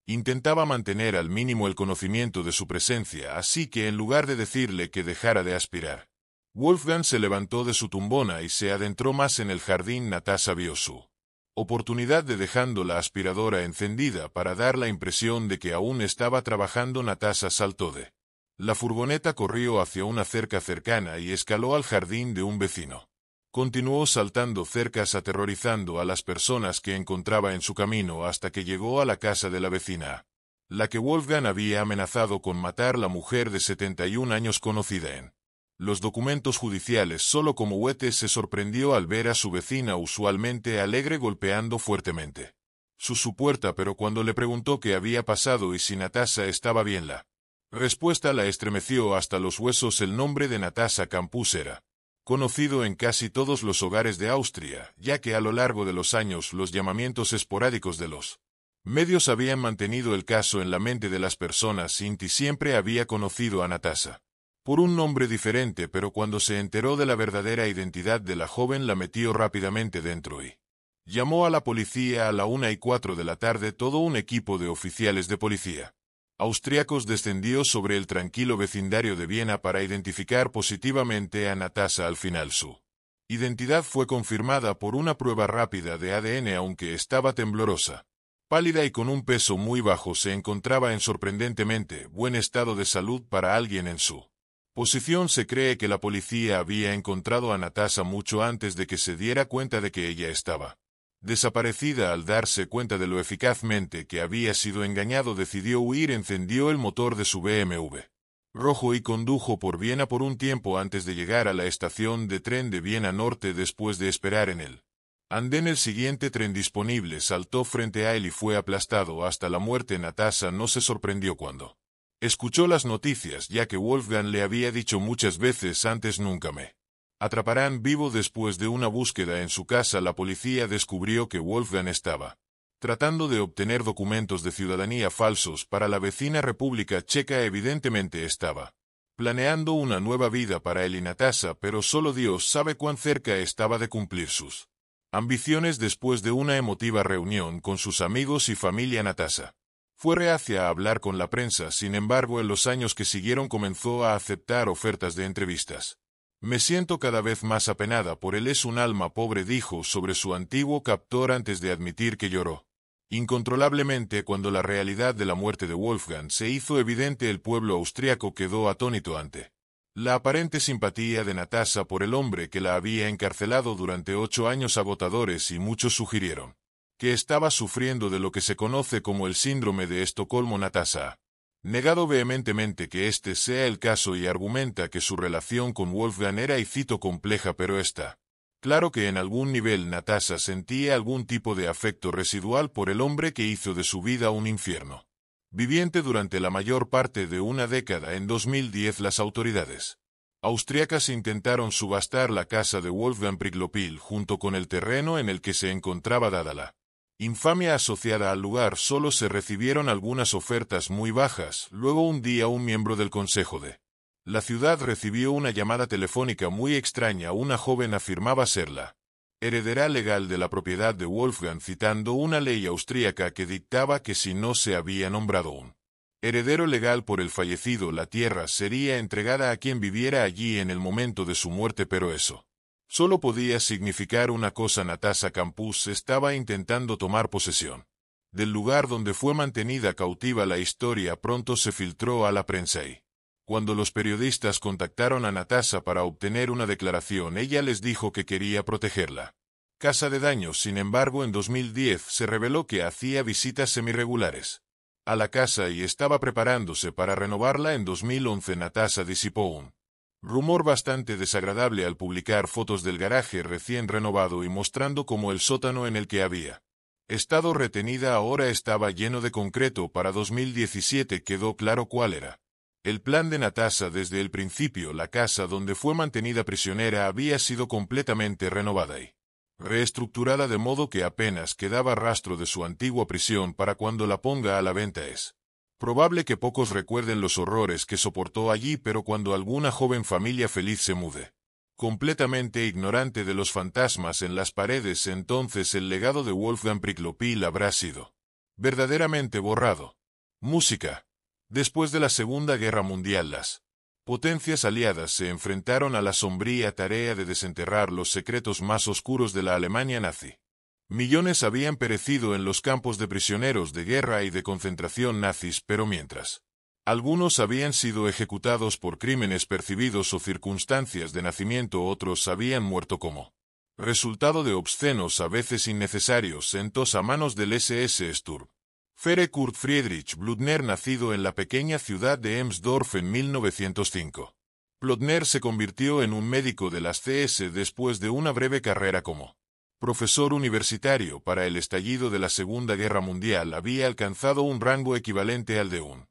intentaba mantener al mínimo el conocimiento de su presencia, así que en lugar de decirle que dejara de aspirar, Wolfgang se levantó de su tumbona y se adentró más en el jardín. Natasha vio su oportunidad de dejando la aspiradora encendida para dar la impresión de que aún estaba trabajando. Natasha saltó de la furgoneta, corrió hacia una cerca cercana y escaló al jardín de un vecino. Continuó saltando cercas aterrorizando a las personas que encontraba en su camino hasta que llegó a la casa de la vecina, la que Wolfgang había amenazado con matar. La mujer de 71 años conocida en los documentos judiciales solo como Wete se sorprendió al ver a su vecina usualmente alegre golpeando fuertemente su puerta, pero cuando le preguntó qué había pasado y si Natasha estaba bien, la respuesta la estremeció hasta los huesos. El nombre de Natasha Campus era conocido en casi todos los hogares de Austria, ya que a lo largo de los años los llamamientos esporádicos de los medios habían mantenido el caso en la mente de las personas. Sinti siempre había conocido a Natasha por un nombre diferente, pero cuando se enteró de la verdadera identidad de la joven la metió rápidamente dentro y llamó a la policía. A la 1:04 de la tarde todo un equipo de oficiales de policía austriacos descendió sobre el tranquilo vecindario de Viena para identificar positivamente a Natasha. Al final su identidad fue confirmada por una prueba rápida de ADN, aunque estaba temblorosa, pálida y con un peso muy bajo. Se encontraba en sorprendentemente buen estado de salud para alguien en su posición. Se cree que la policía había encontrado a Natasha mucho antes de que se diera cuenta de que ella estaba desaparecida. Al darse cuenta de lo eficazmente que había sido engañado, decidió huir. Encendió el motor de su BMW rojo y condujo por Viena por un tiempo antes de llegar a la estación de tren de Viena Norte. Después de esperar en el andén el siguiente tren disponible, saltó frente a él y fue aplastado hasta la muerte. Natasha no se sorprendió cuando escuchó las noticias, ya que Wolfgang le había dicho muchas veces antes: nunca me atraparán vivo. Después de una búsqueda en su casa, la policía descubrió que Wolfgang estaba tratando de obtener documentos de ciudadanía falsos para la vecina República Checa. Evidentemente estaba planeando una nueva vida para él y Natasha, pero solo Dios sabe cuán cerca estaba de cumplir sus ambiciones. Después de una emotiva reunión con sus amigos y familia, Natasha fue reacia a hablar con la prensa. Sin embargo, en los años que siguieron comenzó a aceptar ofertas de entrevistas. Me siento cada vez más apenada por él, es un alma pobre, dijo sobre su antiguo captor antes de admitir que lloró incontrolablemente cuando la realidad de la muerte de Wolfgang se hizo evidente. El pueblo austriaco quedó atónito ante la aparente simpatía de Natasha por el hombre que la había encarcelado durante 8 años agotadores, y muchos sugirieron que estaba sufriendo de lo que se conoce como el síndrome de Estocolmo. Natasha ha negado vehementemente que este sea el caso y argumenta que su relación con Wolfgang era, y cito, compleja, pero está claro que en algún nivel Natasha sentía algún tipo de afecto residual por el hombre que hizo de su vida un infierno viviente durante la mayor parte de una década. En 2010 las autoridades austriacas intentaron subastar la casa de Wolfgang Priglopil junto con el terreno en el que se encontraba. Dada la infamia asociada al lugar, solo se recibieron algunas ofertas muy bajas. Luego un día un miembro del consejo de la ciudad recibió una llamada telefónica muy extraña. Una joven afirmaba ser la heredera legal de la propiedad de Wolfgang, citando una ley austríaca que dictaba que si no se había nombrado un heredero legal por el fallecido, la tierra sería entregada a quien viviera allí en el momento de su muerte, pero eso solo podía significar una cosa: Natasha Campus estaba intentando tomar posesión del lugar donde fue mantenida cautiva. La historia pronto se filtró a la prensa y, cuando los periodistas contactaron a Natasha para obtener una declaración, ella les dijo que quería protegerla casa de daños. Sin embargo, en 2010 se reveló que hacía visitas semirregulares a la casa y estaba preparándose para renovarla. En 2011 Natasha disipó un rumor bastante desagradable al publicar fotos del garaje recién renovado y mostrando cómo el sótano en el que había estado retenida ahora estaba lleno de concreto. Para 2017 quedó claro cuál era el plan de Natasha desde el principio. La casa donde fue mantenida prisionera había sido completamente renovada y reestructurada de modo que apenas quedaba rastro de su antigua prisión para cuando la ponga a la venta. Es probable que pocos recuerden los horrores que soportó allí, pero cuando alguna joven familia feliz se mude completamente ignorante de los fantasmas en las paredes, entonces el legado de Wolfgang Priklopil habrá sido verdaderamente borrado. Música. Después de la Segunda Guerra Mundial, las potencias aliadas se enfrentaron a la sombría tarea de desenterrar los secretos más oscuros de la Alemania nazi. Millones habían perecido en los campos de prisioneros de guerra y de concentración nazis, pero mientras algunos habían sido ejecutados por crímenes percibidos o circunstancias de nacimiento, otros habían muerto como resultado de obscenos, a veces innecesarios, entos a manos del SS Sturm. Führer Kurt Friedrich Blüthner, nacido en la pequeña ciudad de Emsdorf en 1905. Blüthner se convirtió en un médico de las CS después de una breve carrera como profesor universitario. Para el estallido de la Segunda Guerra Mundial había alcanzado un rango equivalente al de un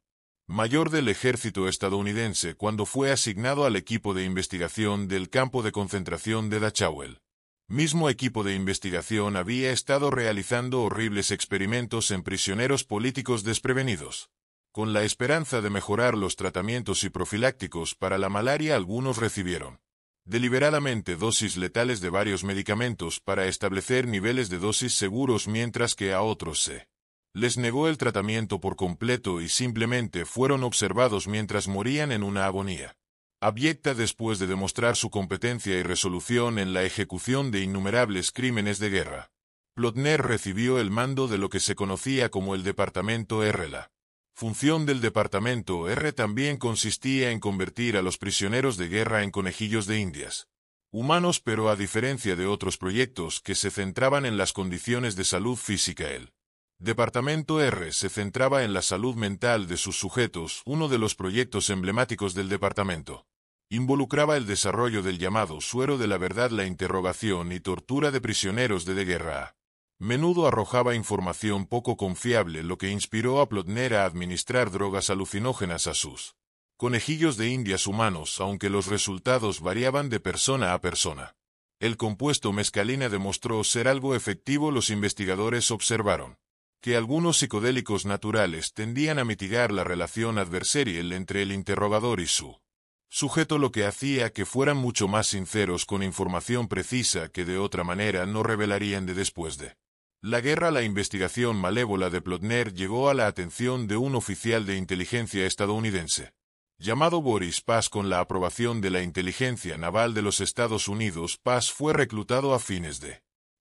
mayor del ejército estadounidense cuando fue asignado al equipo de investigación del campo de concentración de Dachau. El mismo equipo de investigación había estado realizando horribles experimentos en prisioneros políticos desprevenidos. Con la esperanza de mejorar los tratamientos y profilácticos para la malaria, algunos recibieron deliberadamente dosis letales de varios medicamentos para establecer niveles de dosis seguros, mientras que a otros se les negó el tratamiento por completo y simplemente fueron observados mientras morían en una agonía abyecta. Después de demostrar su competencia y resolución en la ejecución de innumerables crímenes de guerra, Blüthner recibió el mando de lo que se conocía como el Departamento R. La función del Departamento R también consistía en convertir a los prisioneros de guerra en conejillos de indias humanos, pero a diferencia de otros proyectos que se centraban en las condiciones de salud física, el Departamento R se centraba en la salud mental de sus sujetos. Uno de los proyectos emblemáticos del departamento involucraba el desarrollo del llamado suero de la verdad. La interrogación y tortura de prisioneros de guerra a menudo arrojaba información poco confiable, lo que inspiró a Blüthner a administrar drogas alucinógenas a sus conejillos de indias humanos, aunque los resultados variaban de persona a persona. El compuesto mescalina demostró ser algo efectivo. Los investigadores observaron que algunos psicodélicos naturales tendían a mitigar la relación adversarial entre el interrogador y su sujeto, lo que hacía que fueran mucho más sinceros con información precisa que de otra manera no revelarían. Después de la guerra, la investigación malévola de Blüthner llegó a la atención de un oficial de inteligencia estadounidense llamado Boris Pass. Con la aprobación de la inteligencia naval de los Estados Unidos, Pass fue reclutado a fines de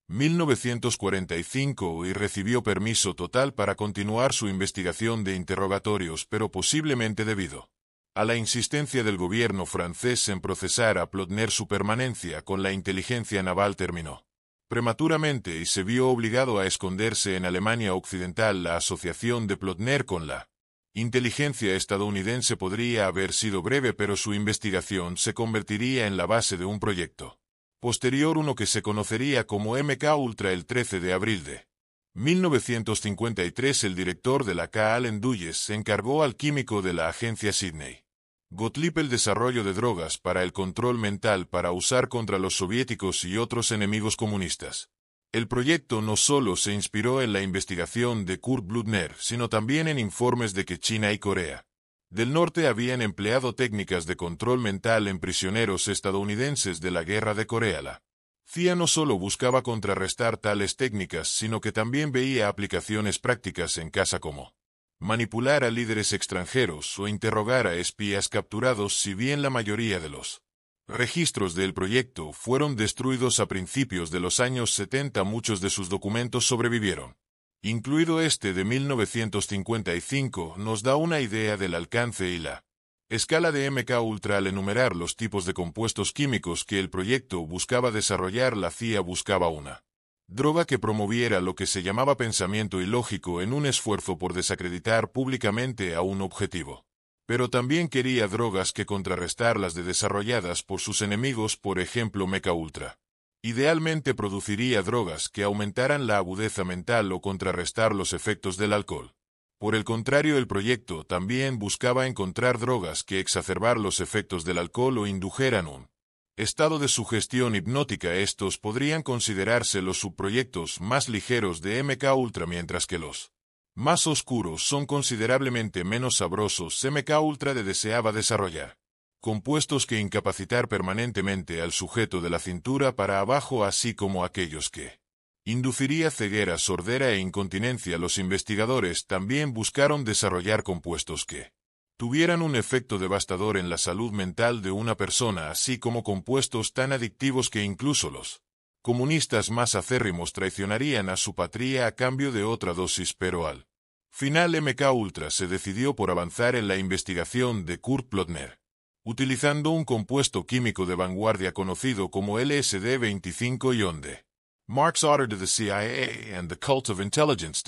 1945 y recibió permiso total para continuar su investigación de interrogatorios, pero posiblemente debido a la insistencia del gobierno francés en procesar a Blüthner, su permanencia con la inteligencia naval terminó prematuramente y se vio obligado a esconderse en Alemania Occidental. La asociación de Blüthner con la inteligencia estadounidense podría haber sido breve, pero su investigación se convertiría en la base de un proyecto posterior, uno que se conocería como MK Ultra. El 13 de abril de 1953, el director de la K. Allen Dulles encargó al químico de la agencia Sidney Gottlieb el desarrollo de drogas para el control mental para usar contra los soviéticos y otros enemigos comunistas. El proyecto no solo se inspiró en la investigación de Kurt Blüthner, sino también en informes de que China y Corea del Norte habían empleado técnicas de control mental en prisioneros estadounidenses de la Guerra de Corea. La CIA no solo buscaba contrarrestar tales técnicas, sino que también veía aplicaciones prácticas en casa como manipular a líderes extranjeros o interrogar a espías capturados, si bien la mayoría de los registros del proyecto fueron destruidos a principios de los años 70, muchos de sus documentos sobrevivieron. Incluido este de 1955, nos da una idea del alcance y la escala de MK Ultra al enumerar los tipos de compuestos químicos que el proyecto buscaba desarrollar. La CIA buscaba una droga que promoviera lo que se llamaba pensamiento ilógico en un esfuerzo por desacreditar públicamente a un objetivo. Pero también quería drogas que contrarrestar las desarrolladas por sus enemigos, por ejemplo MK Ultra. Idealmente produciría drogas que aumentaran la agudeza mental o contrarrestar los efectos del alcohol. Por el contrario, el proyecto también buscaba encontrar drogas que exacerbar los efectos del alcohol o indujeran un estado de sugestión hipnótica. Estos podrían considerarse los subproyectos más ligeros de MK Ultra, mientras que los más oscuros son considerablemente menos sabrosos. MK Ultra deseaba desarrollar compuestos que incapacitar permanentemente al sujeto de la cintura para abajo, así como aquellos que induciría ceguera, sordera e incontinencia. Los investigadores también buscaron desarrollar compuestos que tuvieran un efecto devastador en la salud mental de una persona, así como compuestos tan adictivos que incluso los comunistas más acérrimos traicionarían a su patria a cambio de otra dosis. Pero al final MK Ultra se decidió por avanzar en la investigación de Kurt Plotner, utilizando un compuesto químico de vanguardia conocido como LSD-25, de Mark's Order to the CIA and the Cult of Intelligence.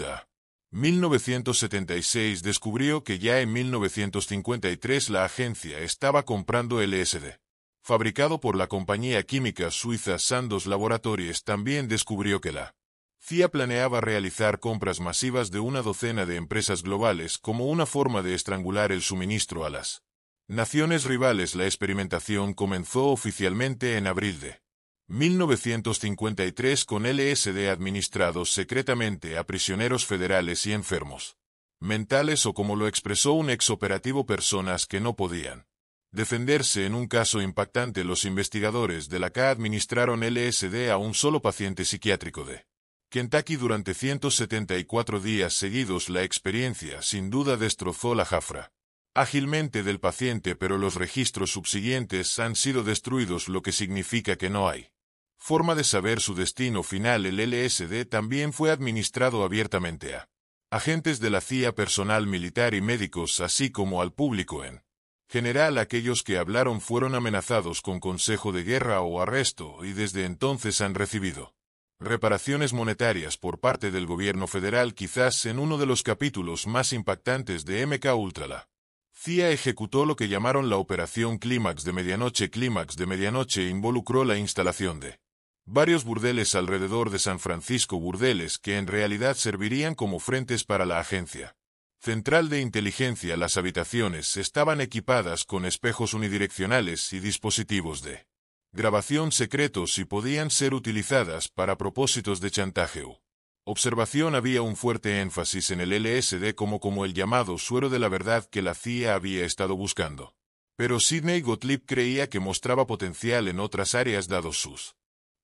1976 descubrió que ya en 1953 la agencia estaba comprando LSD, fabricado por la compañía química suiza Sandoz Laboratories. También descubrió que la CIA planeaba realizar compras masivas de una docena de empresas globales como una forma de estrangular el suministro a las naciones rivales. La experimentación comenzó oficialmente en abril de 1953 con LSD administrados secretamente a prisioneros federales y enfermos mentales, o como lo expresó un exoperativo, personas que no podían defenderse. En un caso impactante, los investigadores de la CIA administraron LSD a un solo paciente psiquiátrico de Kentucky durante 174 días seguidos. La experiencia sin duda destrozó la jafra ágilmente del paciente, pero los registros subsiguientes han sido destruidos, lo que significa que no hay forma de saber su destino final. El LSD también fue administrado abiertamente a agentes de la CIA, personal militar y médicos, así como al público en general. Aquellos que hablaron fueron amenazados con consejo de guerra o arresto, y desde entonces han recibido reparaciones monetarias por parte del gobierno federal. Quizás en uno de los capítulos más impactantes de MK Ultra, la CIA ejecutó lo que llamaron la Operación Clímax de Medianoche. Clímax de Medianoche involucró la instalación de varios burdeles alrededor de San Francisco, burdeles que en realidad servirían como frentes para la agencia central de inteligencia. Las habitaciones estaban equipadas con espejos unidireccionales y dispositivos de grabación secretos y podían ser utilizadas para propósitos de chantaje o observación. Había un fuerte énfasis en el LSD como el llamado suero de la verdad que la CIA había estado buscando. Pero Sidney Gottlieb creía que mostraba potencial en otras áreas dados sus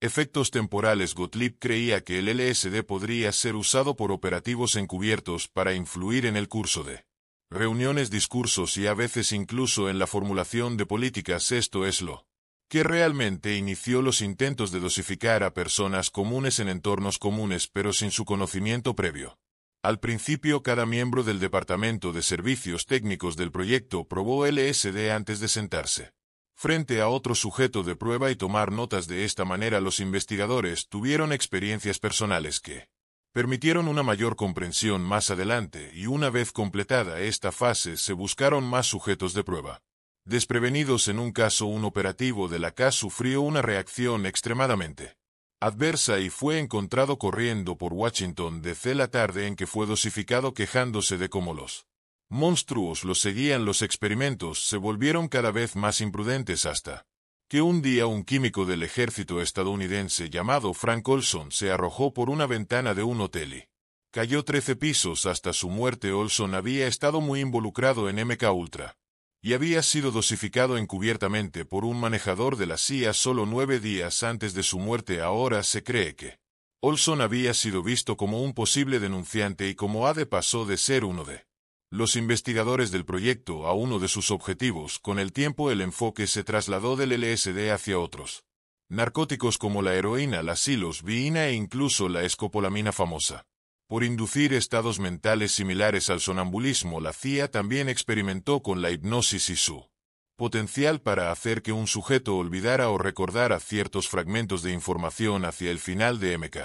efectos temporales. Gottlieb creía que el LSD podría ser usado por operativos encubiertos para influir en el curso de reuniones, discursos y a veces incluso en la formulación de políticas. Esto es lo que realmente inició los intentos de dosificar a personas comunes en entornos comunes, pero sin su conocimiento previo. Al principio, cada miembro del Departamento de Servicios Técnicos del proyecto probó LSD antes de sentarse frente a otro sujeto de prueba y tomar notas. De esta manera, los investigadores tuvieron experiencias personales que permitieron una mayor comprensión más adelante, y una vez completada esta fase se buscaron más sujetos de prueba. Desprevenidos en un caso, un operativo de la CIA sufrió una reacción extremadamente adversa y fue encontrado corriendo por Washington D.C. la tarde en que fue dosificado, quejándose de cómo los monstruos lo seguían. Los experimentos se volvieron cada vez más imprudentes hasta que un día un químico del ejército estadounidense llamado Frank Olson se arrojó por una ventana de un hotel y cayó 13 pisos hasta su muerte. Olson había estado muy involucrado en MK Ultra y había sido dosificado encubiertamente por un manejador de la CIA solo 9 días antes de su muerte. Ahora se cree que Olson había sido visto como un posible denunciante y como ADE pasó de ser uno de los investigadores del proyecto a uno de sus objetivos. Con el tiempo el enfoque se trasladó del LSD hacia otros narcóticos como la heroína, la psilocibina e incluso la escopolamina famosa. Por inducir estados mentales similares al sonambulismo, la CIA también experimentó con la hipnosis y su potencial para hacer que un sujeto olvidara o recordara ciertos fragmentos de información hacia el final de MK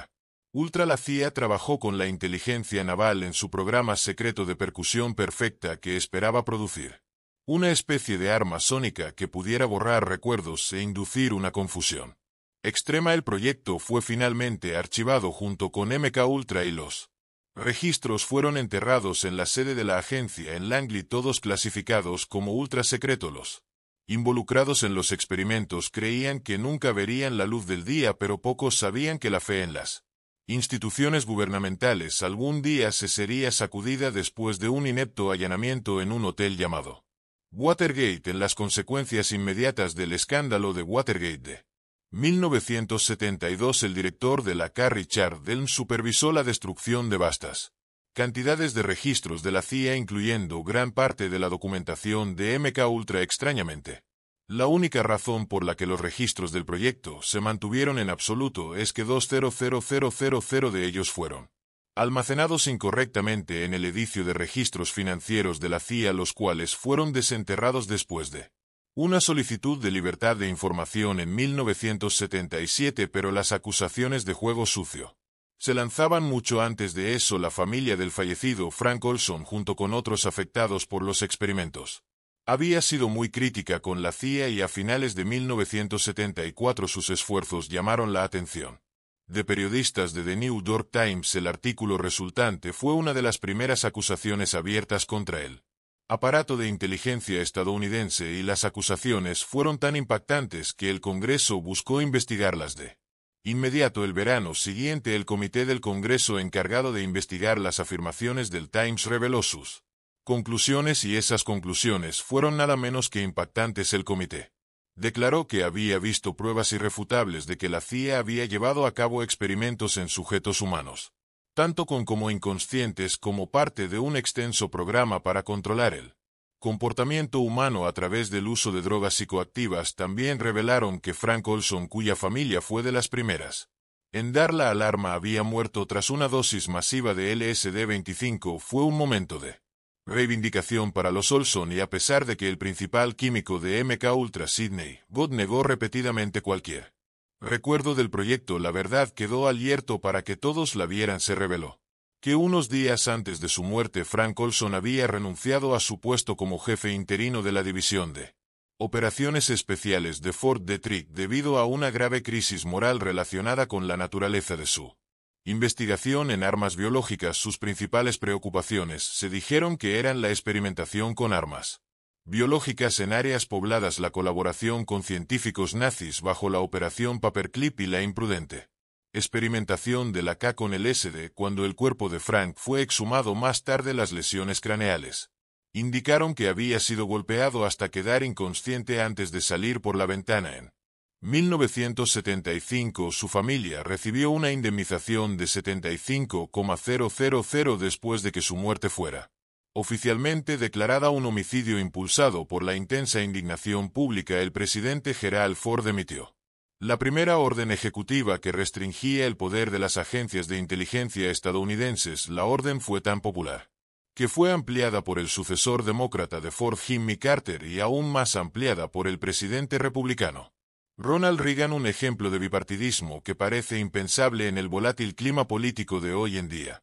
Ultra. La CIA trabajó con la inteligencia naval en su programa secreto de percusión perfecta que esperaba producir una especie de arma sónica que pudiera borrar recuerdos e inducir una confusión extrema. El proyecto fue finalmente archivado junto con MK Ultra y los registros fueron enterrados en la sede de la agencia en Langley, todos clasificados como ultra secreto. Los involucrados en los experimentos creían que nunca verían la luz del día, pero pocos sabían que la fe en las instituciones gubernamentales algún día se sería sacudida después de un inepto allanamiento en un hotel llamado Watergate. En las consecuencias inmediatas del escándalo de Watergate de 1972, el director de la CIA, Richard Delm, supervisó la destrucción de vastas cantidades de registros de la CIA, incluyendo gran parte de la documentación de MK Ultra. Extrañamente, la única razón por la que los registros del proyecto se mantuvieron en absoluto es que 200,000 de ellos fueron almacenados incorrectamente en el edificio de registros financieros de la CIA, los cuales fueron desenterrados después de una solicitud de libertad de información en 1977, pero las acusaciones de juego sucio se lanzaban mucho antes de eso. La familia del fallecido Frank Olson, junto con otros afectados por los experimentos, había sido muy crítica con la CIA y a finales de 1974 sus esfuerzos llamaron la atención de periodistas de The New York Times. El artículo resultante fue una de las primeras acusaciones abiertas contra él aparato de inteligencia estadounidense, y las acusaciones fueron tan impactantes que el Congreso buscó investigarlas de inmediato. El verano siguiente, el comité del Congreso encargado de investigar las afirmaciones del Times reveló sus conclusiones, y esas conclusiones fueron nada menos que impactantes. El comité declaró que había visto pruebas irrefutables de que la CIA había llevado a cabo experimentos en sujetos humanos, tanto como inconscientes, como parte de un extenso programa para controlar el comportamiento humano a través del uso de drogas psicoactivas. También revelaron que Frank Olson, cuya familia fue de las primeras en dar la alarma, había muerto tras una dosis masiva de LSD-25. Fue un momento de reivindicación para los Olson, y a pesar de que el principal químico de MK Ultra, Sidney Godd, negó repetidamente cualquier recuerdo del proyecto, la verdad quedó al yerto para que todos la vieran. Se reveló que unos días antes de su muerte, Frank Olson había renunciado a su puesto como jefe interino de la División de Operaciones Especiales de Fort Detrick debido a una grave crisis moral relacionada con la naturaleza de su investigación en armas biológicas. Sus principales preocupaciones se dijeron que eran la experimentación con armas biológicas en áreas pobladas, la colaboración con científicos nazis bajo la Operación Paperclip y la imprudente experimentación de la K con el LSD. Cuando el cuerpo de Frank fue exhumado más tarde, las lesiones craneales indicaron que había sido golpeado hasta quedar inconsciente antes de salir por la ventana. En 1975 su familia recibió una indemnización de $75,000 después de que su muerte fuera oficialmente declarada un homicidio impulsado por la intensa indignación pública. El presidente Gerald Ford emitió la primera orden ejecutiva que restringía el poder de las agencias de inteligencia estadounidenses. La orden fue tan popular que fue ampliada por el sucesor demócrata de Ford, Jimmy Carter, y aún más ampliada por el presidente republicano Ronald Reagan, un ejemplo de bipartidismo que parece impensable en el volátil clima político de hoy en día.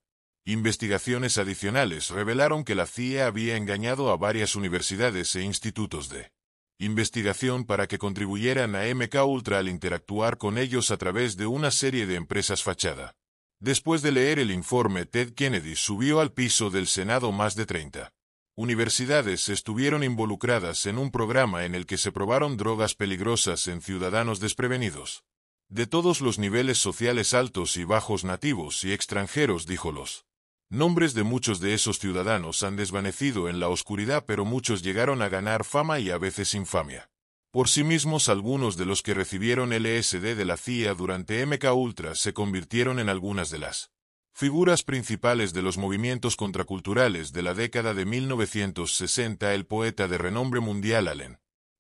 Investigaciones adicionales revelaron que la CIA había engañado a varias universidades e institutos de investigación para que contribuyeran a MK Ultra al interactuar con ellos a través de una serie de empresas fachada. Después de leer el informe, Ted Kennedy subió al piso del Senado. Más de 30 universidades estuvieron involucradas en un programa en el que se probaron drogas peligrosas en ciudadanos desprevenidos de todos los niveles sociales, altos y bajos, nativos y extranjeros, dijo. Los Nombres de muchos de esos ciudadanos han desvanecido en la oscuridad, pero muchos llegaron a ganar fama y a veces infamia. Por sí mismos, algunos de los que recibieron LSD de la CIA durante MKUltra se convirtieron en algunas de las figuras principales de los movimientos contraculturales de la década de 1960. El poeta de renombre mundial Allen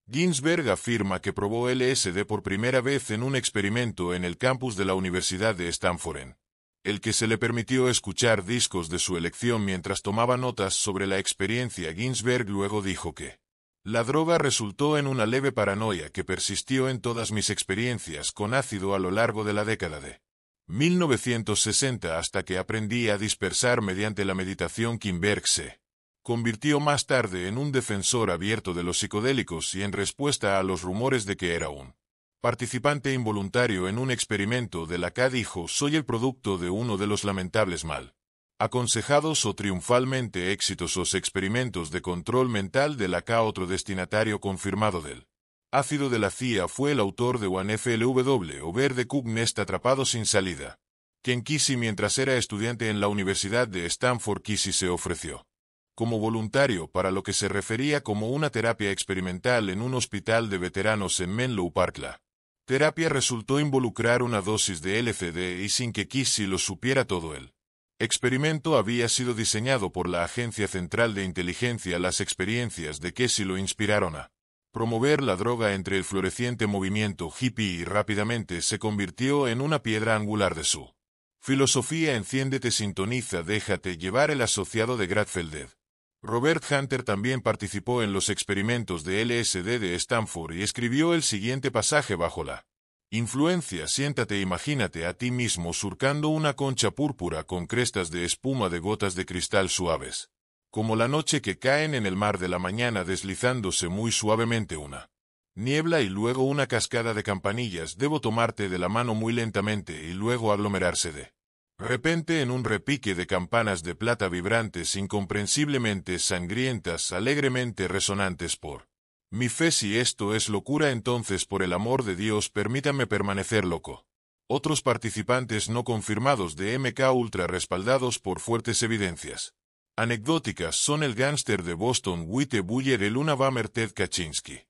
Ginsberg afirma que probó LSD por primera vez en un experimento en el campus de la Universidad de Stanford, en el que se le permitió escuchar discos de su elección mientras tomaba notas sobre la experiencia. Ginsberg luego dijo que la droga resultó en una leve paranoia que persistió en todas mis experiencias con ácido a lo largo de la década de 1960 hasta que aprendí a dispersar mediante la meditación. Ginsberg se convirtió más tarde en un defensor abierto de los psicodélicos y en respuesta a los rumores de que era un participante involuntario en un experimento de la K dijo: soy el producto de uno de los lamentables mal aconsejados o triunfalmente exitosos experimentos de control mental de la K. Otro destinatario confirmado del ácido de la CIA fue el autor de One FLW o Verde Nest atrapado sin salida. Ken Kesey, mientras era estudiante en la Universidad de Stanford, Kesey se ofreció como voluntario para lo que se refería como una terapia experimental en un hospital de veteranos en Menlo Park. La terapia resultó involucrar una dosis de LSD y sin que Kesey lo supiera todo el experimento había sido diseñado por la Agencia Central de Inteligencia. Las experiencias de Kesey lo inspiraron a promover la droga entre el floreciente movimiento hippie y rápidamente se convirtió en una piedra angular de su filosofía. Enciéndete, sintoniza, déjate llevar. El asociado de Grateful Dead Robert Hunter también participó en los experimentos de LSD de Stanford y escribió el siguiente pasaje: bajo la influencia, siéntate, imagínate a ti mismo surcando una concha púrpura con crestas de espuma de gotas de cristal suaves, como la noche que caen en el mar de la mañana, deslizándose muy suavemente una niebla y luego una cascada de campanillas. Debo tomarte de la mano muy lentamente y luego aglomerarse de repente en un repique de campanas de plata vibrantes, incomprensiblemente sangrientas, alegremente resonantes por mi fe. Si esto es locura, entonces por el amor de Dios permítame permanecer loco. Otros participantes no confirmados de MKUltra respaldados por fuertes evidencias anecdóticas son el gángster de Boston Whitey Bulger, el Unabomber Ted Kaczynski,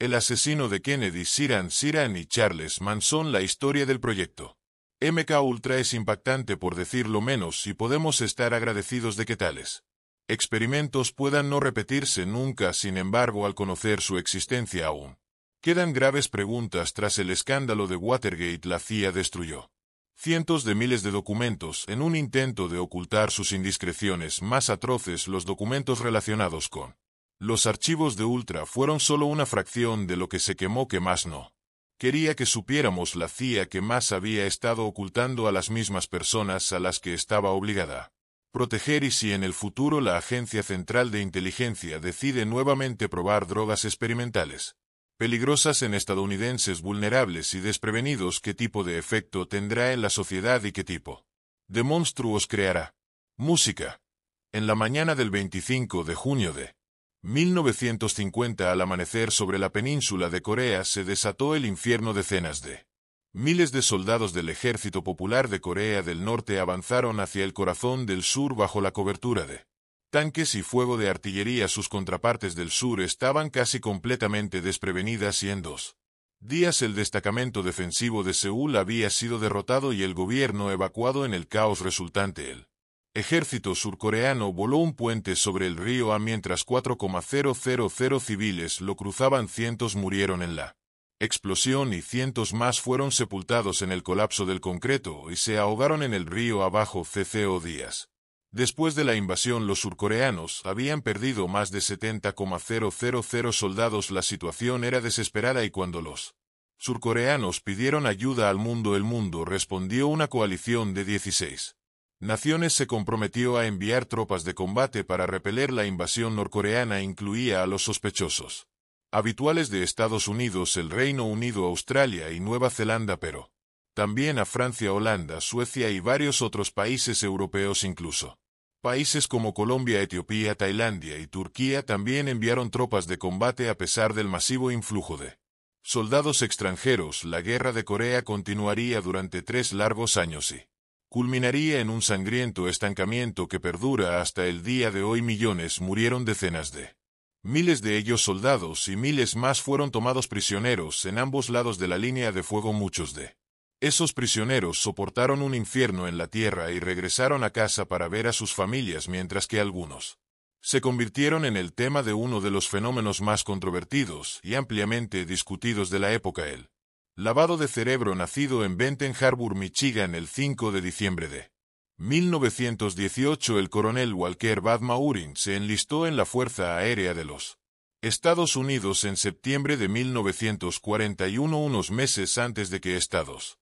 el asesino de Kennedy Sirhan y Charles Manson. La historia del proyecto MKUltra es impactante, por decirlo menos, y podemos estar agradecidos de que tales experimentos puedan no repetirse nunca. Sin embargo, al conocer su existencia aún quedan graves preguntas. Tras el escándalo de Watergate, la CIA destruyó cientos de miles de documentos en un intento de ocultar sus indiscreciones más atroces. Los documentos relacionados con los archivos de Ultra fueron solo una fracción de lo que se quemó. Que más no quería que supiéramos la CIA, que más había estado ocultando a las mismas personas a las que estaba obligada a proteger. Y si en el futuro la Agencia Central de Inteligencia decide nuevamente probar drogas experimentales peligrosas en estadounidenses vulnerables y desprevenidos, ¿qué tipo de efecto tendrá en la sociedad y qué tipo de monstruos creará? Música. En la mañana del 25 de junio de 1950, al amanecer sobre la península de Corea, se desató el infierno. Decenas de miles de soldados del Ejército Popular de Corea del Norte avanzaron hacia el corazón del sur bajo la cobertura de tanques y fuego de artillería. Sus contrapartes del sur estaban casi completamente desprevenidas y en 2 días el destacamento defensivo de Seúl había sido derrotado y el gobierno evacuado. En el caos resultante, el ejército surcoreano voló un puente sobre el río A mientras 4,000 civiles lo cruzaban. Cientos murieron en la explosión y cientos más fueron sepultados en el colapso del concreto y se ahogaron en el río abajo. CCO días después de la invasión, los surcoreanos habían perdido más de 70,000 soldados. La situación era desesperada y cuando los surcoreanos pidieron ayuda al mundo, el mundo respondió. Una coalición de 16 naciones se comprometió a enviar tropas de combate para repeler la invasión norcoreana. Incluía a los sospechosos habituales de Estados Unidos, el Reino Unido, Australia y Nueva Zelanda, pero también a Francia, Holanda, Suecia y varios otros países europeos. Incluso países como Colombia, Etiopía, Tailandia y Turquía también enviaron tropas de combate. A pesar del masivo influjo de soldados extranjeros, la guerra de Corea continuaría durante 3 largos años y culminaría en un sangriento estancamiento que perdura hasta el día de hoy. Millones murieron, decenas de miles de ellos soldados y miles más fueron tomados prisioneros en ambos lados de la línea de fuego. Muchos de esos prisioneros soportaron un infierno en la tierra y regresaron a casa para ver a sus familias, mientras que algunos se convirtieron en el tema de uno de los fenómenos más controvertidos y ampliamente discutidos de la época, el lavado de cerebro. Nacido en Benton Harbor, Michigan, el 5 de diciembre de 1918, el coronel Walker Bud Maurin se enlistó en la Fuerza Aérea de los Estados Unidos en septiembre de 1941, unos meses antes de que Estados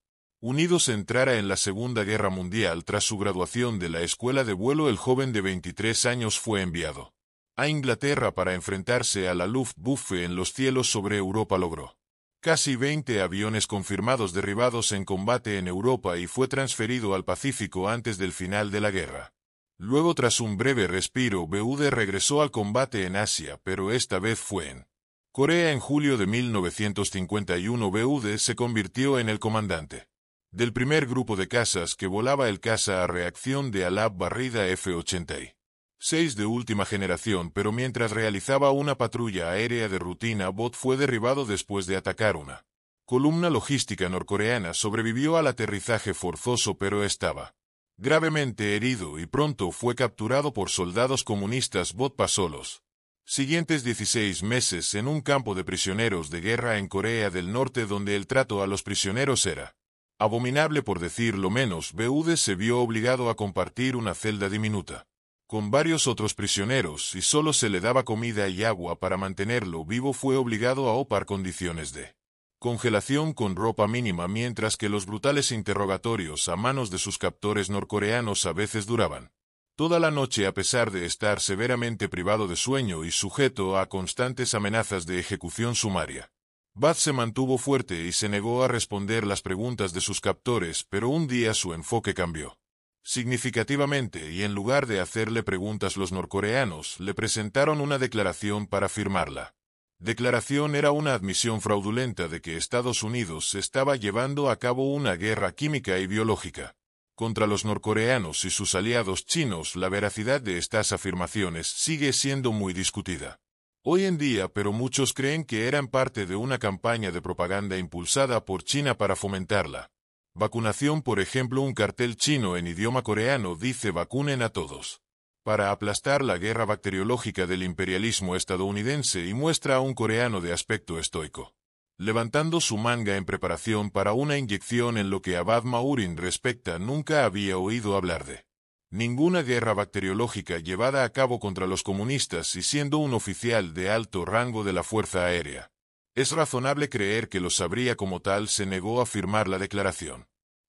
Unidos entrara en la Segunda Guerra Mundial. Tras su graduación de la escuela de vuelo, el joven de 23 años fue enviado a Inglaterra para enfrentarse a la Luftwaffe en los cielos sobre Europa. Logró casi 20 aviones confirmados derribados en combate en Europa y fue transferido al Pacífico antes del final de la guerra. Luego, tras un breve respiro, Bud regresó al combate en Asia, pero esta vez fue en Corea. En julio de 1951, Bud se convirtió en el comandante del primer grupo de cazas que volaba el caza a reacción de ala barrida F-86 de última generación, pero mientras realizaba una patrulla aérea de rutina, Bud fue derribado después de atacar una columna logística norcoreana. Sobrevivió al aterrizaje forzoso, pero estaba gravemente herido y pronto fue capturado por soldados comunistas. Bud pasó los siguientes 16 meses en un campo de prisioneros de guerra en Corea del Norte, donde el trato a los prisioneros era abominable, por decir lo menos. Bud se vio obligado a compartir una celda diminuta con varios otros prisioneros y solo se le daba comida y agua para mantenerlo vivo. Fue obligado a opar condiciones de congelación con ropa mínima, mientras que los brutales interrogatorios a manos de sus captores norcoreanos a veces duraban toda la noche, a pesar de estar severamente privado de sueño y sujeto a constantes amenazas de ejecución sumaria. Bud se mantuvo fuerte y se negó a responder las preguntas de sus captores, pero un día su enfoque cambió significativamente y en lugar de hacerle preguntas, los norcoreanos le presentaron una declaración para firmarla. Declaración era una admisión fraudulenta de que Estados Unidos estaba llevando a cabo una guerra química y biológica contra los norcoreanos y sus aliados chinos. La veracidad de estas afirmaciones sigue siendo muy discutida hoy en día, pero muchos creen que eran parte de una campaña de propaganda impulsada por China para fomentar la vacunación. Por ejemplo, un cartel chino en idioma coreano dice "vacunen a todos", para aplastar la guerra bacteriológica del imperialismo estadounidense, y muestra a un coreano de aspecto estoico levantando su manga en preparación para una inyección. En lo que a Bud Maurin respecta, nunca había oído hablar de ninguna guerra bacteriológica llevada a cabo contra los comunistas, y siendo un oficial de alto rango de la Fuerza Aérea, es razonable creer que lo sabría. Como tal, se negó a firmar la declaración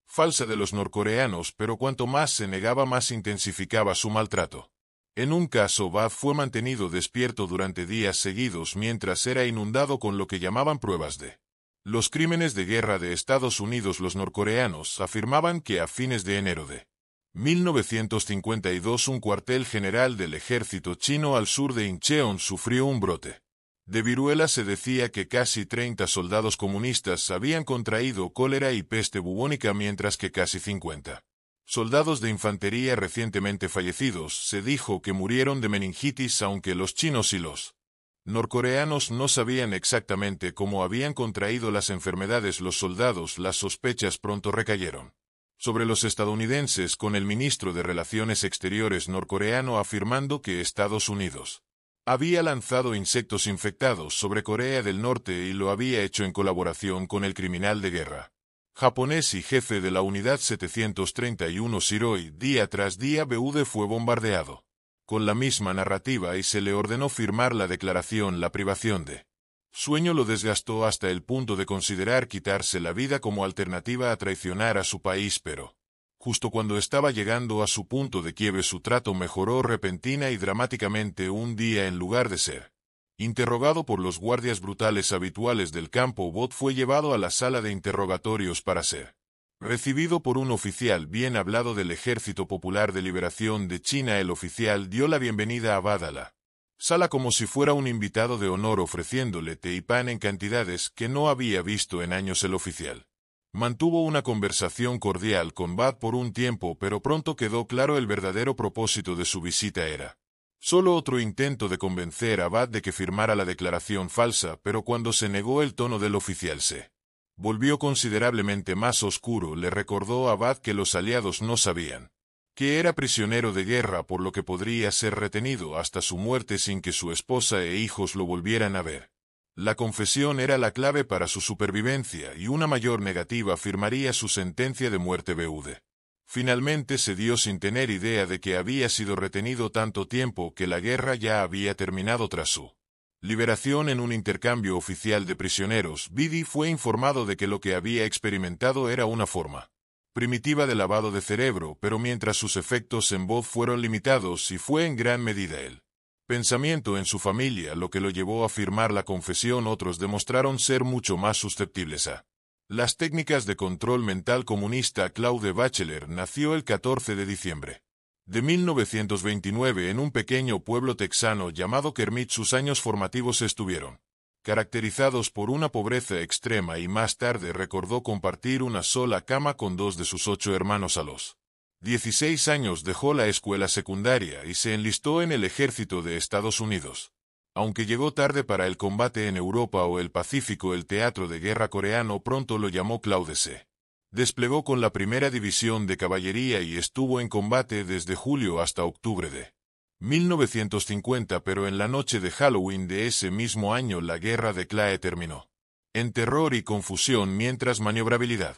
falsa de los norcoreanos, pero cuanto más se negaba, más intensificaba su maltrato. En un caso, Bud fue mantenido despierto durante días seguidos mientras era inundado con lo que llamaban pruebas de los crímenes de guerra de Estados Unidos. Los norcoreanos afirmaban que a fines de enero de 1952 un cuartel general del ejército chino al sur de Incheon sufrió un brote de viruela. Se decía que casi 30 soldados comunistas habían contraído cólera y peste bubónica, mientras que casi 50 soldados de infantería recientemente fallecidos se dijo que murieron de meningitis. Aunque los chinos y los norcoreanos no sabían exactamente cómo habían contraído las enfermedades los soldados, las sospechas pronto recayeron sobre los estadounidenses, con el ministro de Relaciones Exteriores norcoreano afirmando que Estados Unidos había lanzado insectos infectados sobre Corea del Norte y lo había hecho en colaboración con el criminal de guerra japonés y jefe de la Unidad 731 Shiroi. Día tras día Bud fue bombardeado con la misma narrativa y se le ordenó firmar la declaración. La privación de sueño lo desgastó hasta el punto de considerar quitarse la vida como alternativa a traicionar a su país, pero justo cuando estaba llegando a su punto de quiebre, su trato mejoró repentina y dramáticamente. Un día, en lugar de ser interrogado por los guardias brutales habituales del campo, Bud fue llevado a la sala de interrogatorios para ser recibido por un oficial bien hablado del Ejército Popular de Liberación de China. El oficial dio la bienvenida a Bud a la sala como si fuera un invitado de honor, ofreciéndole té y pan en cantidades que no había visto en años. El oficial Mantuvo una conversación cordial con Bhatt por un tiempo, pero pronto quedó claro el verdadero propósito de su visita era solo otro intento de convencer a Bhatt de que firmara la declaración falsa, pero cuando se negó el tono del oficial se volvió considerablemente más oscuro. Le recordó a Bhatt que los aliados no sabían que era prisionero de guerra, por lo que podría ser retenido hasta su muerte sin que su esposa e hijos lo volvieran a ver. La confesión era la clave para su supervivencia, y una mayor negativa firmaría su sentencia de muerte viuda. Finalmente se dio sin tener idea de que había sido retenido tanto tiempo, que la guerra ya había terminado tras su liberación en un intercambio oficial de prisioneros. Bidi fue informado de que lo que había experimentado era una forma primitiva de lavado de cerebro, pero mientras sus efectos en voz fueron limitados y fue en gran medida el pensamiento en su familia lo que lo llevó a firmar la confesión, otros demostraron ser mucho más susceptibles a las técnicas de control mental comunista. Claude Bachelor nació el 14 de diciembre de 1929 en un pequeño pueblo texano llamado Kermit. Sus años formativos estuvieron caracterizados por una pobreza extrema, y más tarde recordó compartir una sola cama con dos de sus 8 hermanos. A los 16 años dejó la escuela secundaria y se enlistó en el ejército de Estados Unidos. Aunque llegó tarde para el combate en Europa o el Pacífico, el teatro de guerra coreano pronto lo llamó. Claude se desplegó con la primera división de caballería y estuvo en combate desde julio hasta octubre de 1950, pero en la noche de Halloween de ese mismo año la guerra de Clae terminó en terror y confusión, mientras maniobrabilidad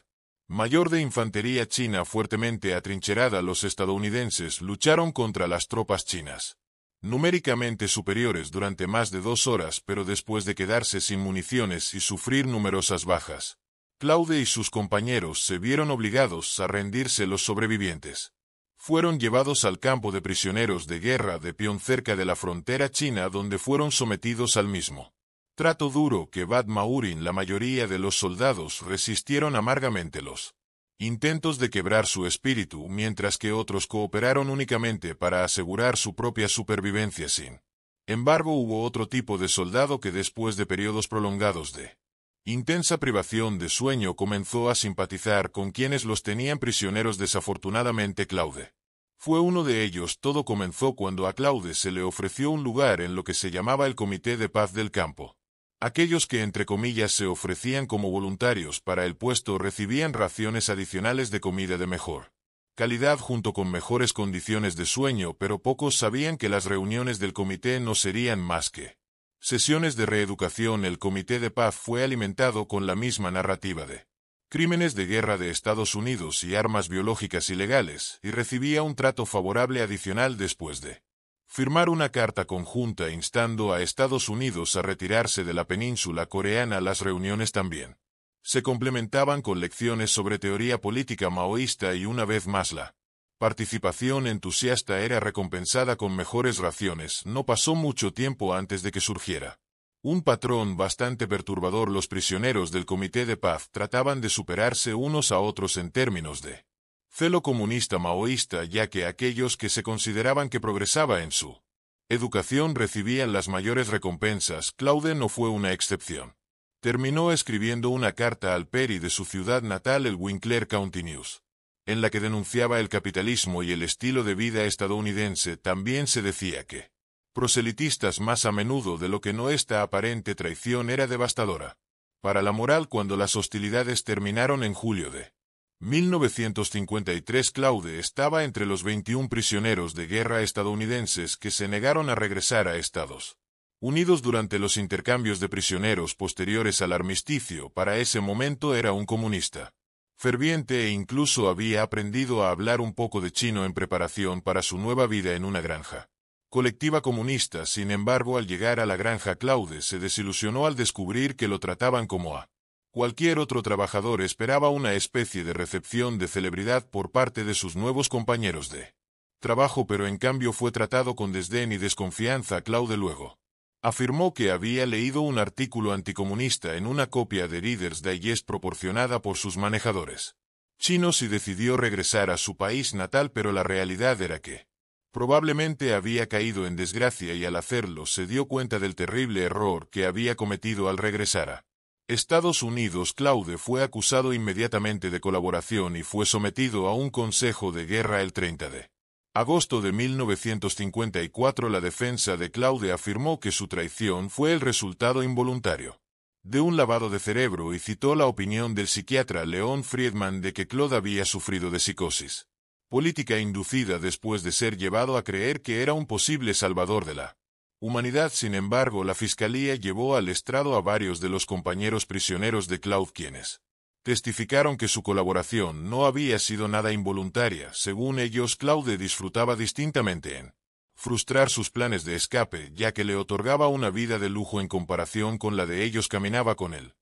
mayor de infantería china fuertemente atrincherada. Los estadounidenses lucharon contra las tropas chinas, numéricamente superiores, durante más de 2 horas, pero después de quedarse sin municiones y sufrir numerosas bajas, Claude y sus compañeros se vieron obligados a rendirse. Los sobrevivientes fueron llevados al campo de prisioneros de guerra de Pion, cerca de la frontera china, donde fueron sometidos al mismo trato duro que Bhatt Maurin. La mayoría de los soldados resistieron amargamente los intentos de quebrar su espíritu, mientras que otros cooperaron únicamente para asegurar su propia supervivencia. Sin embargo, hubo otro tipo de soldado que, después de periodos prolongados de intensa privación de sueño, comenzó a simpatizar con quienes los tenían prisioneros. Desafortunadamente, Claude fue uno de ellos. Todo comenzó cuando a Claude se le ofreció un lugar en lo que se llamaba el Comité de Paz del Campo. Aquellos que, entre comillas, se ofrecían como voluntarios para el puesto recibían raciones adicionales de comida de mejor calidad junto con mejores condiciones de sueño, pero pocos sabían que las reuniones del comité no serían más que sesiones de reeducación. El Comité de Paz fue alimentado con la misma narrativa de crímenes de guerra de Estados Unidos y armas biológicas ilegales, y recibía un trato favorable adicional después de firmar una carta conjunta instando a Estados Unidos a retirarse de la península coreana. Las reuniones también se complementaban con lecciones sobre teoría política maoísta, y una vez más la participación entusiasta era recompensada con mejores raciones. No pasó mucho tiempo antes de que surgiera un patrón bastante perturbador. Los prisioneros del Comité de Paz trataban de superarse unos a otros en términos de celo comunista maoísta, ya que aquellos que se consideraban que progresaba en su educación recibían las mayores recompensas. Claude no fue una excepción. Terminó escribiendo una carta al Peri de su ciudad natal, el Winkler County News, en la que denunciaba el capitalismo y el estilo de vida estadounidense. También se decía que proselitistas, más a menudo de lo que no, esta aparente traición era devastadora para la moral. Cuando las hostilidades terminaron en julio de 1953, Claude estaba entre los 21 prisioneros de guerra estadounidenses que se negaron a regresar a Estados Unidos durante los intercambios de prisioneros posteriores al armisticio. Para ese momento era un comunista ferviente e incluso había aprendido a hablar un poco de chino en preparación para su nueva vida en una granja colectiva comunista. Sin embargo, al llegar a la granja, Claude se desilusionó al descubrir que lo trataban como a cualquier otro trabajador. Esperaba una especie de recepción de celebridad por parte de sus nuevos compañeros de trabajo, pero en cambio fue tratado con desdén y desconfianza. Claude luego afirmó que había leído un artículo anticomunista en una copia de Reader's Digest proporcionada por sus manejadores chinos y decidió regresar a su país natal, pero la realidad era que probablemente había caído en desgracia, y al hacerlo se dio cuenta del terrible error que había cometido al regresar a Estados Unidos. Claude fue acusado inmediatamente de colaboración y fue sometido a un consejo de guerra el 30 de agosto de 1954. La defensa de Claude afirmó que su traición fue el resultado involuntario de un lavado de cerebro y citó la opinión del psiquiatra Leon Friedman de que Claude había sufrido de psicosis política inducida después de ser llevado a creer que era un posible salvador de la humanidad. Sin embargo, la fiscalía llevó al estrado a varios de los compañeros prisioneros de Claude, quienes testificaron que su colaboración no había sido nada involuntaria. Según ellos, Claude disfrutaba distintamente en frustrar sus planes de escape, ya que le otorgaba una vida de lujo en comparación con la de ellos. Caminaba con él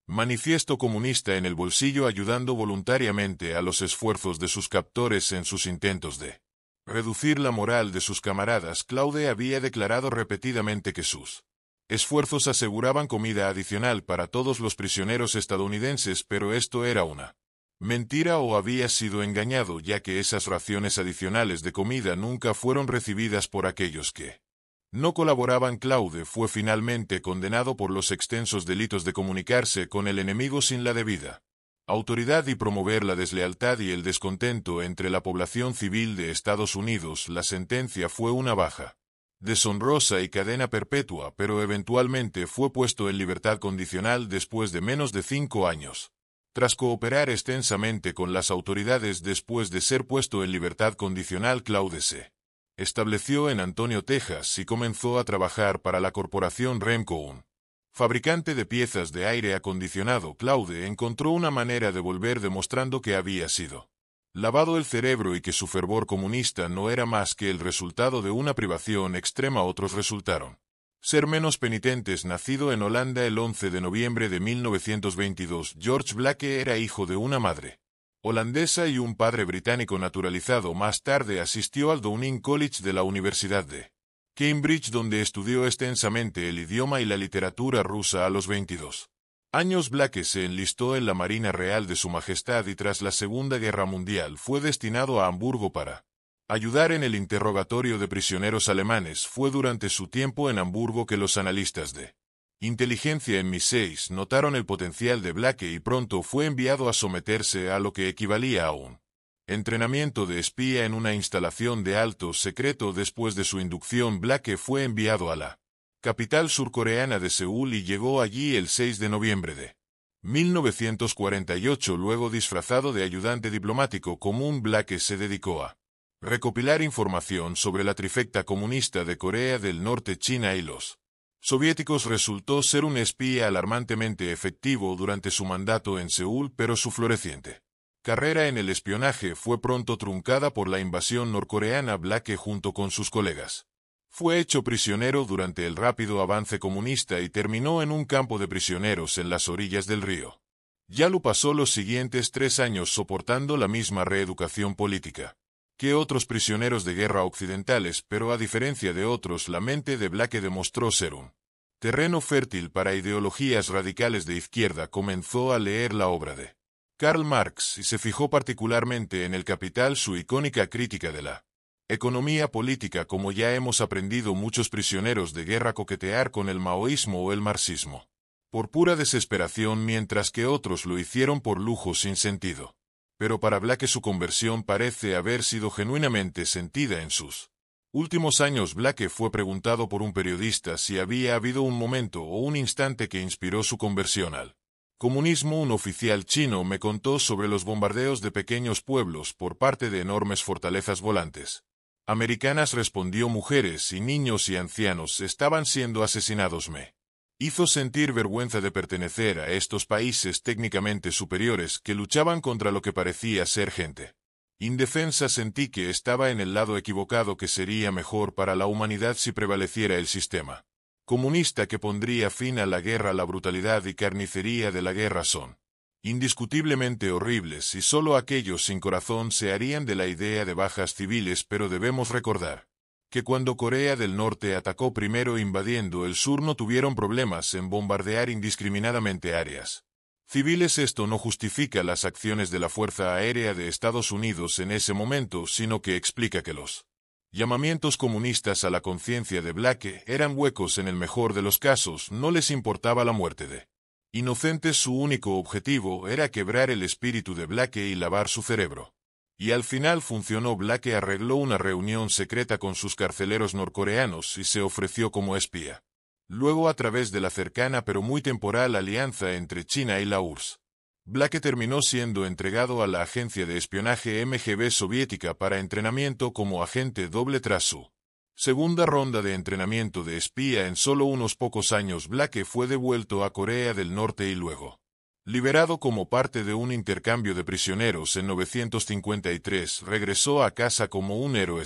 manifiesto comunista en el bolsillo, ayudando voluntariamente a los esfuerzos de sus captores en sus intentos de reducir la moral de sus camaradas. Claude había declarado repetidamente que sus esfuerzos aseguraban comida adicional para todos los prisioneros estadounidenses, pero esto era una mentira o había sido engañado, ya que esas raciones adicionales de comida nunca fueron recibidas por aquellos que no colaboraban. Claude fue finalmente condenado por los extensos delitos de comunicarse con el enemigo sin la debida autoridad y promover la deslealtad y el descontento entre la población civil de Estados Unidos. La sentencia fue una baja deshonrosa y cadena perpetua, pero eventualmente fue puesto en libertad condicional después de menos de 5 años. Tras cooperar extensamente con las autoridades después de ser puesto en libertad condicional, Claude se estableció en Antonio, Texas, y comenzó a trabajar para la corporación Remco, un fabricante de piezas de aire acondicionado. Claude encontró una manera de volver, demostrando que había sido lavado el cerebro y que su fervor comunista no era más que el resultado de una privación extrema. Otros resultaron ser menos penitentes. Nacido en Holanda el 11 de noviembre de 1922, George Blake era hijo de una madre holandesa y un padre británico naturalizado. Más tarde asistió al Downing College de la Universidad de Cambridge, donde estudió extensamente el idioma y la literatura rusa. A los 22 años, Blake se enlistó en la Marina Real de Su Majestad y tras la Segunda Guerra Mundial fue destinado a Hamburgo para ayudar en el interrogatorio de prisioneros alemanes. Fue durante su tiempo en Hamburgo que los analistas de inteligencia en MI6 notaron el potencial de Blake y pronto fue enviado a someterse a lo que equivalía a un entrenamiento de espía en una instalación de alto secreto. Después de su inducción, Blake fue enviado a la capital surcoreana de Seúl y llegó allí el 6 de noviembre de 1948. Luego, disfrazado de ayudante diplomático común, Blake se dedicó a recopilar información sobre la trifecta comunista de Corea del Norte, China y los soviéticos. Resultó ser un espía alarmantemente efectivo durante su mandato en Seúl, pero su floreciente carrera en el espionaje fue pronto truncada por la invasión norcoreana. Blake, junto con sus colegas, fue hecho prisionero durante el rápido avance comunista y terminó en un campo de prisioneros en las orillas del río Yalu. Pasó los siguientes 3 años soportando la misma reeducación política que otros prisioneros de guerra occidentales, pero a diferencia de otros, la mente de Blake demostró ser un terreno fértil para ideologías radicales de izquierda. Comenzó a leer la obra de Karl Marx y se fijó particularmente en El Capital, su icónica crítica de la economía política. Como ya hemos aprendido, muchos prisioneros de guerra coquetear con el maoísmo o el marxismo por pura desesperación, mientras que otros lo hicieron por lujo sin sentido. Pero para Blake su conversión parece haber sido genuinamente sentida en sus últimos años. Blake fue preguntado por un periodista si había habido un momento o un instante que inspiró su conversión al comunismo. Un oficial chino me contó sobre los bombardeos de pequeños pueblos por parte de enormes fortalezas volantes americanas, respondió. Mujeres y niños y ancianos estaban siendo asesinados. Me hizo sentir vergüenza de pertenecer a estos países técnicamente superiores que luchaban contra lo que parecía ser gente indefensa. Sentí que estaba en el lado equivocado, que sería mejor para la humanidad si prevaleciera el sistema comunista que pondría fin a la guerra. La brutalidad y carnicería de la guerra son indiscutiblemente horribles y solo aquellos sin corazón se harían de la idea de bajas civiles, pero debemos recordar que cuando Corea del Norte atacó primero invadiendo el sur no tuvieron problemas en bombardear indiscriminadamente áreas civiles. Esto no justifica las acciones de la Fuerza Aérea de Estados Unidos en ese momento, sino que explica que los llamamientos comunistas a la conciencia de Blake eran huecos. En el mejor de los casos, no les importaba la muerte de Inocente, su único objetivo era quebrar el espíritu de Blake y lavar su cerebro. Y al final funcionó. Blake arregló una reunión secreta con sus carceleros norcoreanos y se ofreció como espía. Luego, a través de la cercana pero muy temporal alianza entre China y la URSS, Blake terminó siendo entregado a la agencia de espionaje MGB soviética para entrenamiento como agente doble tras su segunda ronda de entrenamiento de espía en solo unos pocos años. Blake fue devuelto a Corea del Norte y luego liberado como parte de un intercambio de prisioneros en 1953, regresó a casa como un héroe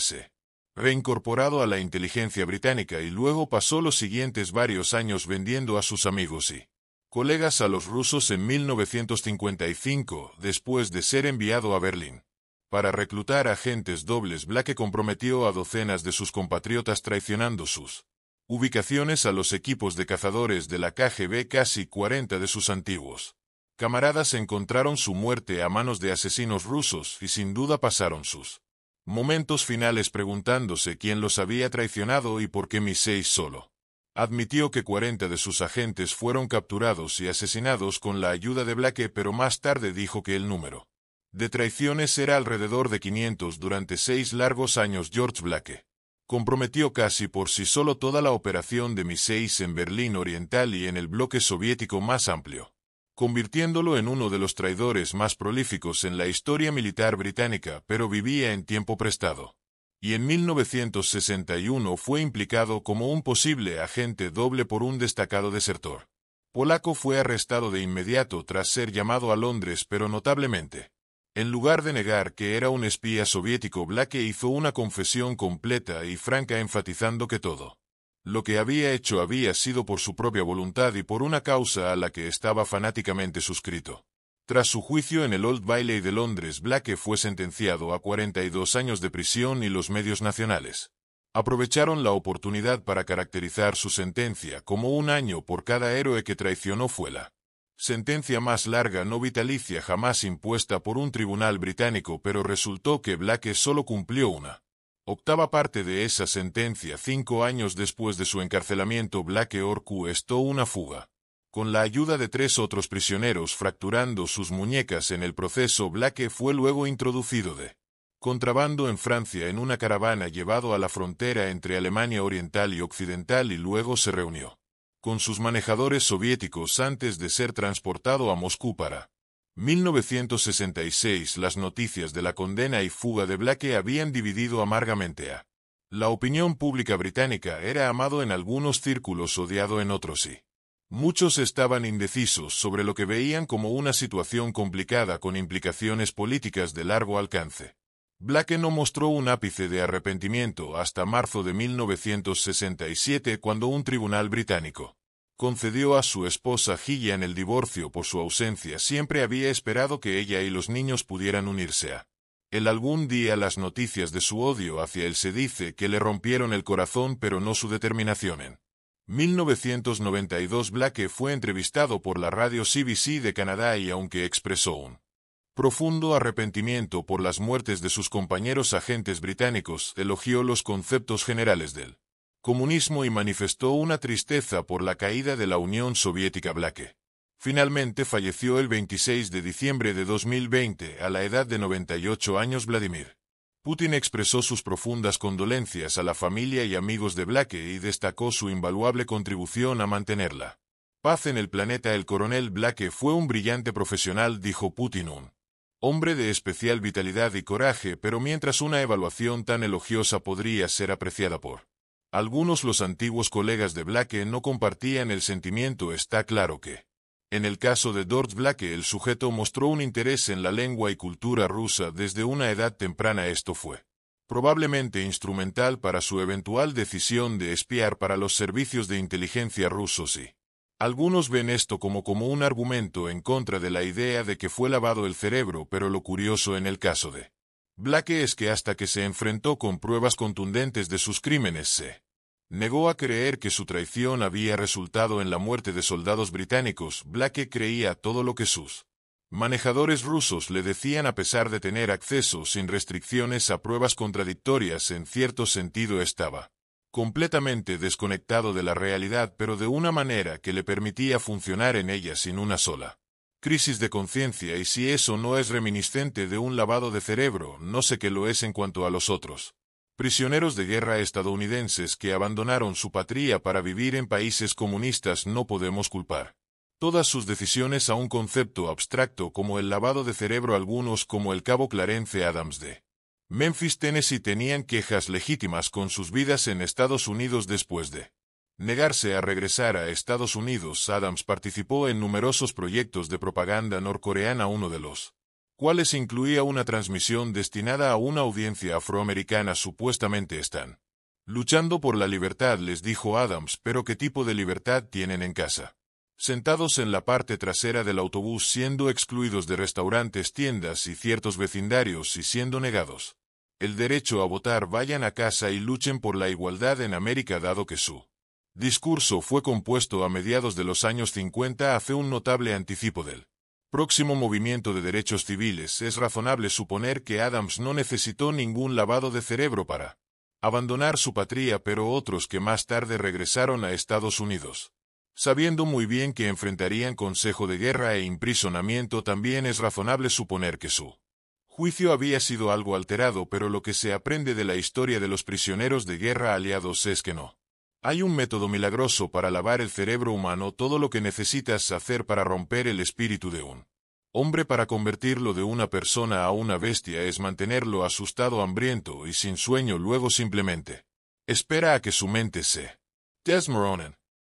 reincorporado a la inteligencia británica y luego pasó los siguientes varios años vendiendo a sus amigos y colegas a los rusos. En 1955, después de ser enviado a Berlín para reclutar agentes dobles, Blake comprometió a docenas de sus compatriotas traicionando sus ubicaciones a los equipos de cazadores de la KGB. Casi 40 de sus antiguos camaradas encontraron su muerte a manos de asesinos rusos y sin duda pasaron sus momentos finales preguntándose quién los había traicionado y por qué Mi-6 solo admitió que 40 de sus agentes fueron capturados y asesinados con la ayuda de Blake, pero más tarde dijo que el número de traiciones era alrededor de 500 durante 6 largos años. George Blake comprometió casi por sí solo toda la operación de Mi-6 en Berlín Oriental y en el bloque soviético más amplio, convirtiéndolo en uno de los traidores más prolíficos en la historia militar británica, pero vivía en tiempo prestado. Y en 1961 fue implicado como un posible agente doble por un destacado desertor polaco. Fue arrestado de inmediato tras ser llamado a Londres, pero notablemente, en lugar de negar que era un espía soviético, Blake hizo una confesión completa y franca, enfatizando que todo lo que había hecho había sido por su propia voluntad y por una causa a la que estaba fanáticamente suscrito. Tras su juicio en el Old Bailey de Londres, Blake fue sentenciado a 42 años de prisión y los medios nacionales aprovecharon la oportunidad para caracterizar su sentencia como 1 año por cada héroe que traicionó. Fue la sentencia más larga no vitalicia jamás impuesta por un tribunal británico, pero resultó que Blake solo cumplió una octava parte de esa sentencia. 5 años después de su encarcelamiento, Blake orquestó una fuga con la ayuda de 3 otros prisioneros, fracturando sus muñecas en el proceso. Blake fue luego introducido de contrabando en Francia en una caravana, llevado a la frontera entre Alemania Oriental y Occidental y luego se reunió con sus manejadores soviéticos antes de ser transportado a Moscú para 1966. Las noticias de la condena y fuga de Blake habían dividido amargamente a la opinión pública británica. Era amado en algunos círculos, odiado en otros, y muchos estaban indecisos sobre lo que veían como una situación complicada con implicaciones políticas de largo alcance. Blake no mostró un ápice de arrepentimiento hasta marzo de 1967, cuando un tribunal británico concedió a su esposa Gillian el divorcio por su ausencia. Siempre había esperado que ella y los niños pudieran unirse a él algún día. Las noticias de su odio hacia él se dice que le rompieron el corazón, pero no su determinación. En 1992 Blake fue entrevistado por la radio CBC de Canadá y, aunque expresó un profundo arrepentimiento por las muertes de sus compañeros agentes británicos, elogió los conceptos generales del comunismo y manifestó una tristeza por la caída de la Unión Soviética. Blake finalmente falleció el 26 de diciembre de 2020 a la edad de 98 años. Vladimir Putin expresó sus profundas condolencias a la familia y amigos de Blake y destacó su invaluable contribución a mantener la paz en el planeta. El coronel Blake fue un brillante profesional, dijo Putin, un hombre de especial vitalidad y coraje, pero mientras una evaluación tan elogiosa podría ser apreciada por algunos, los antiguos colegas de Blake no compartían el sentimiento. Está claro que, en el caso de George Blake, el sujeto mostró un interés en la lengua y cultura rusa desde una edad temprana. Esto fue probablemente instrumental para su eventual decisión de espiar para los servicios de inteligencia rusos, y algunos ven esto como un argumento en contra de la idea de que fue lavado el cerebro, pero lo curioso en el caso de Blake es que hasta que se enfrentó con pruebas contundentes de sus crímenes, se negó a creer que su traición había resultado en la muerte de soldados británicos. Blake creía todo lo que sus manejadores rusos le decían, a pesar de tener acceso sin restricciones a pruebas contradictorias. En cierto sentido estaba completamente desconectado de la realidad, pero de una manera que le permitía funcionar en ella sin una sola crisis de conciencia, y si eso no es reminiscente de un lavado de cerebro, no sé qué lo es en cuanto a los otros prisioneros de guerra estadounidenses que abandonaron su patria para vivir en países comunistas. No podemos culpar todas sus decisiones a un concepto abstracto como el lavado de cerebro. Algunos, como el cabo Clarence Adams de Memphis, Tennessee, tenían quejas legítimas con sus vidas en Estados Unidos después de negarse a regresar a Estados Unidos. Adams participó en numerosos proyectos de propaganda norcoreana, uno de los cuales incluía una transmisión destinada a una audiencia afroamericana. Supuestamente están luchando por la libertad, les dijo Adams, pero ¿qué tipo de libertad tienen en casa? Sentados en la parte trasera del autobús, siendo excluidos de restaurantes, tiendas y ciertos vecindarios y siendo negados el derecho a votar. Vayan a casa y luchen por la igualdad en América. Dado que su discurso fue compuesto a mediados de los años 50, hace un notable anticipo del próximo movimiento de derechos civiles, es razonable suponer que Adams no necesitó ningún lavado de cerebro para abandonar su patria, pero otros que más tarde regresaron a Estados Unidos, sabiendo muy bien que enfrentarían consejo de guerra e imprisonamiento, también es razonable suponer que su juicio había sido algo alterado, pero lo que se aprende de la historia de los prisioneros de guerra aliados es que no hay un método milagroso para lavar el cerebro humano. Todo lo que necesitas hacer para romper el espíritu de un hombre, para convertirlo de una persona a una bestia, es mantenerlo asustado, hambriento y sin sueño. Luego simplemente espera a que su mente se desmorone.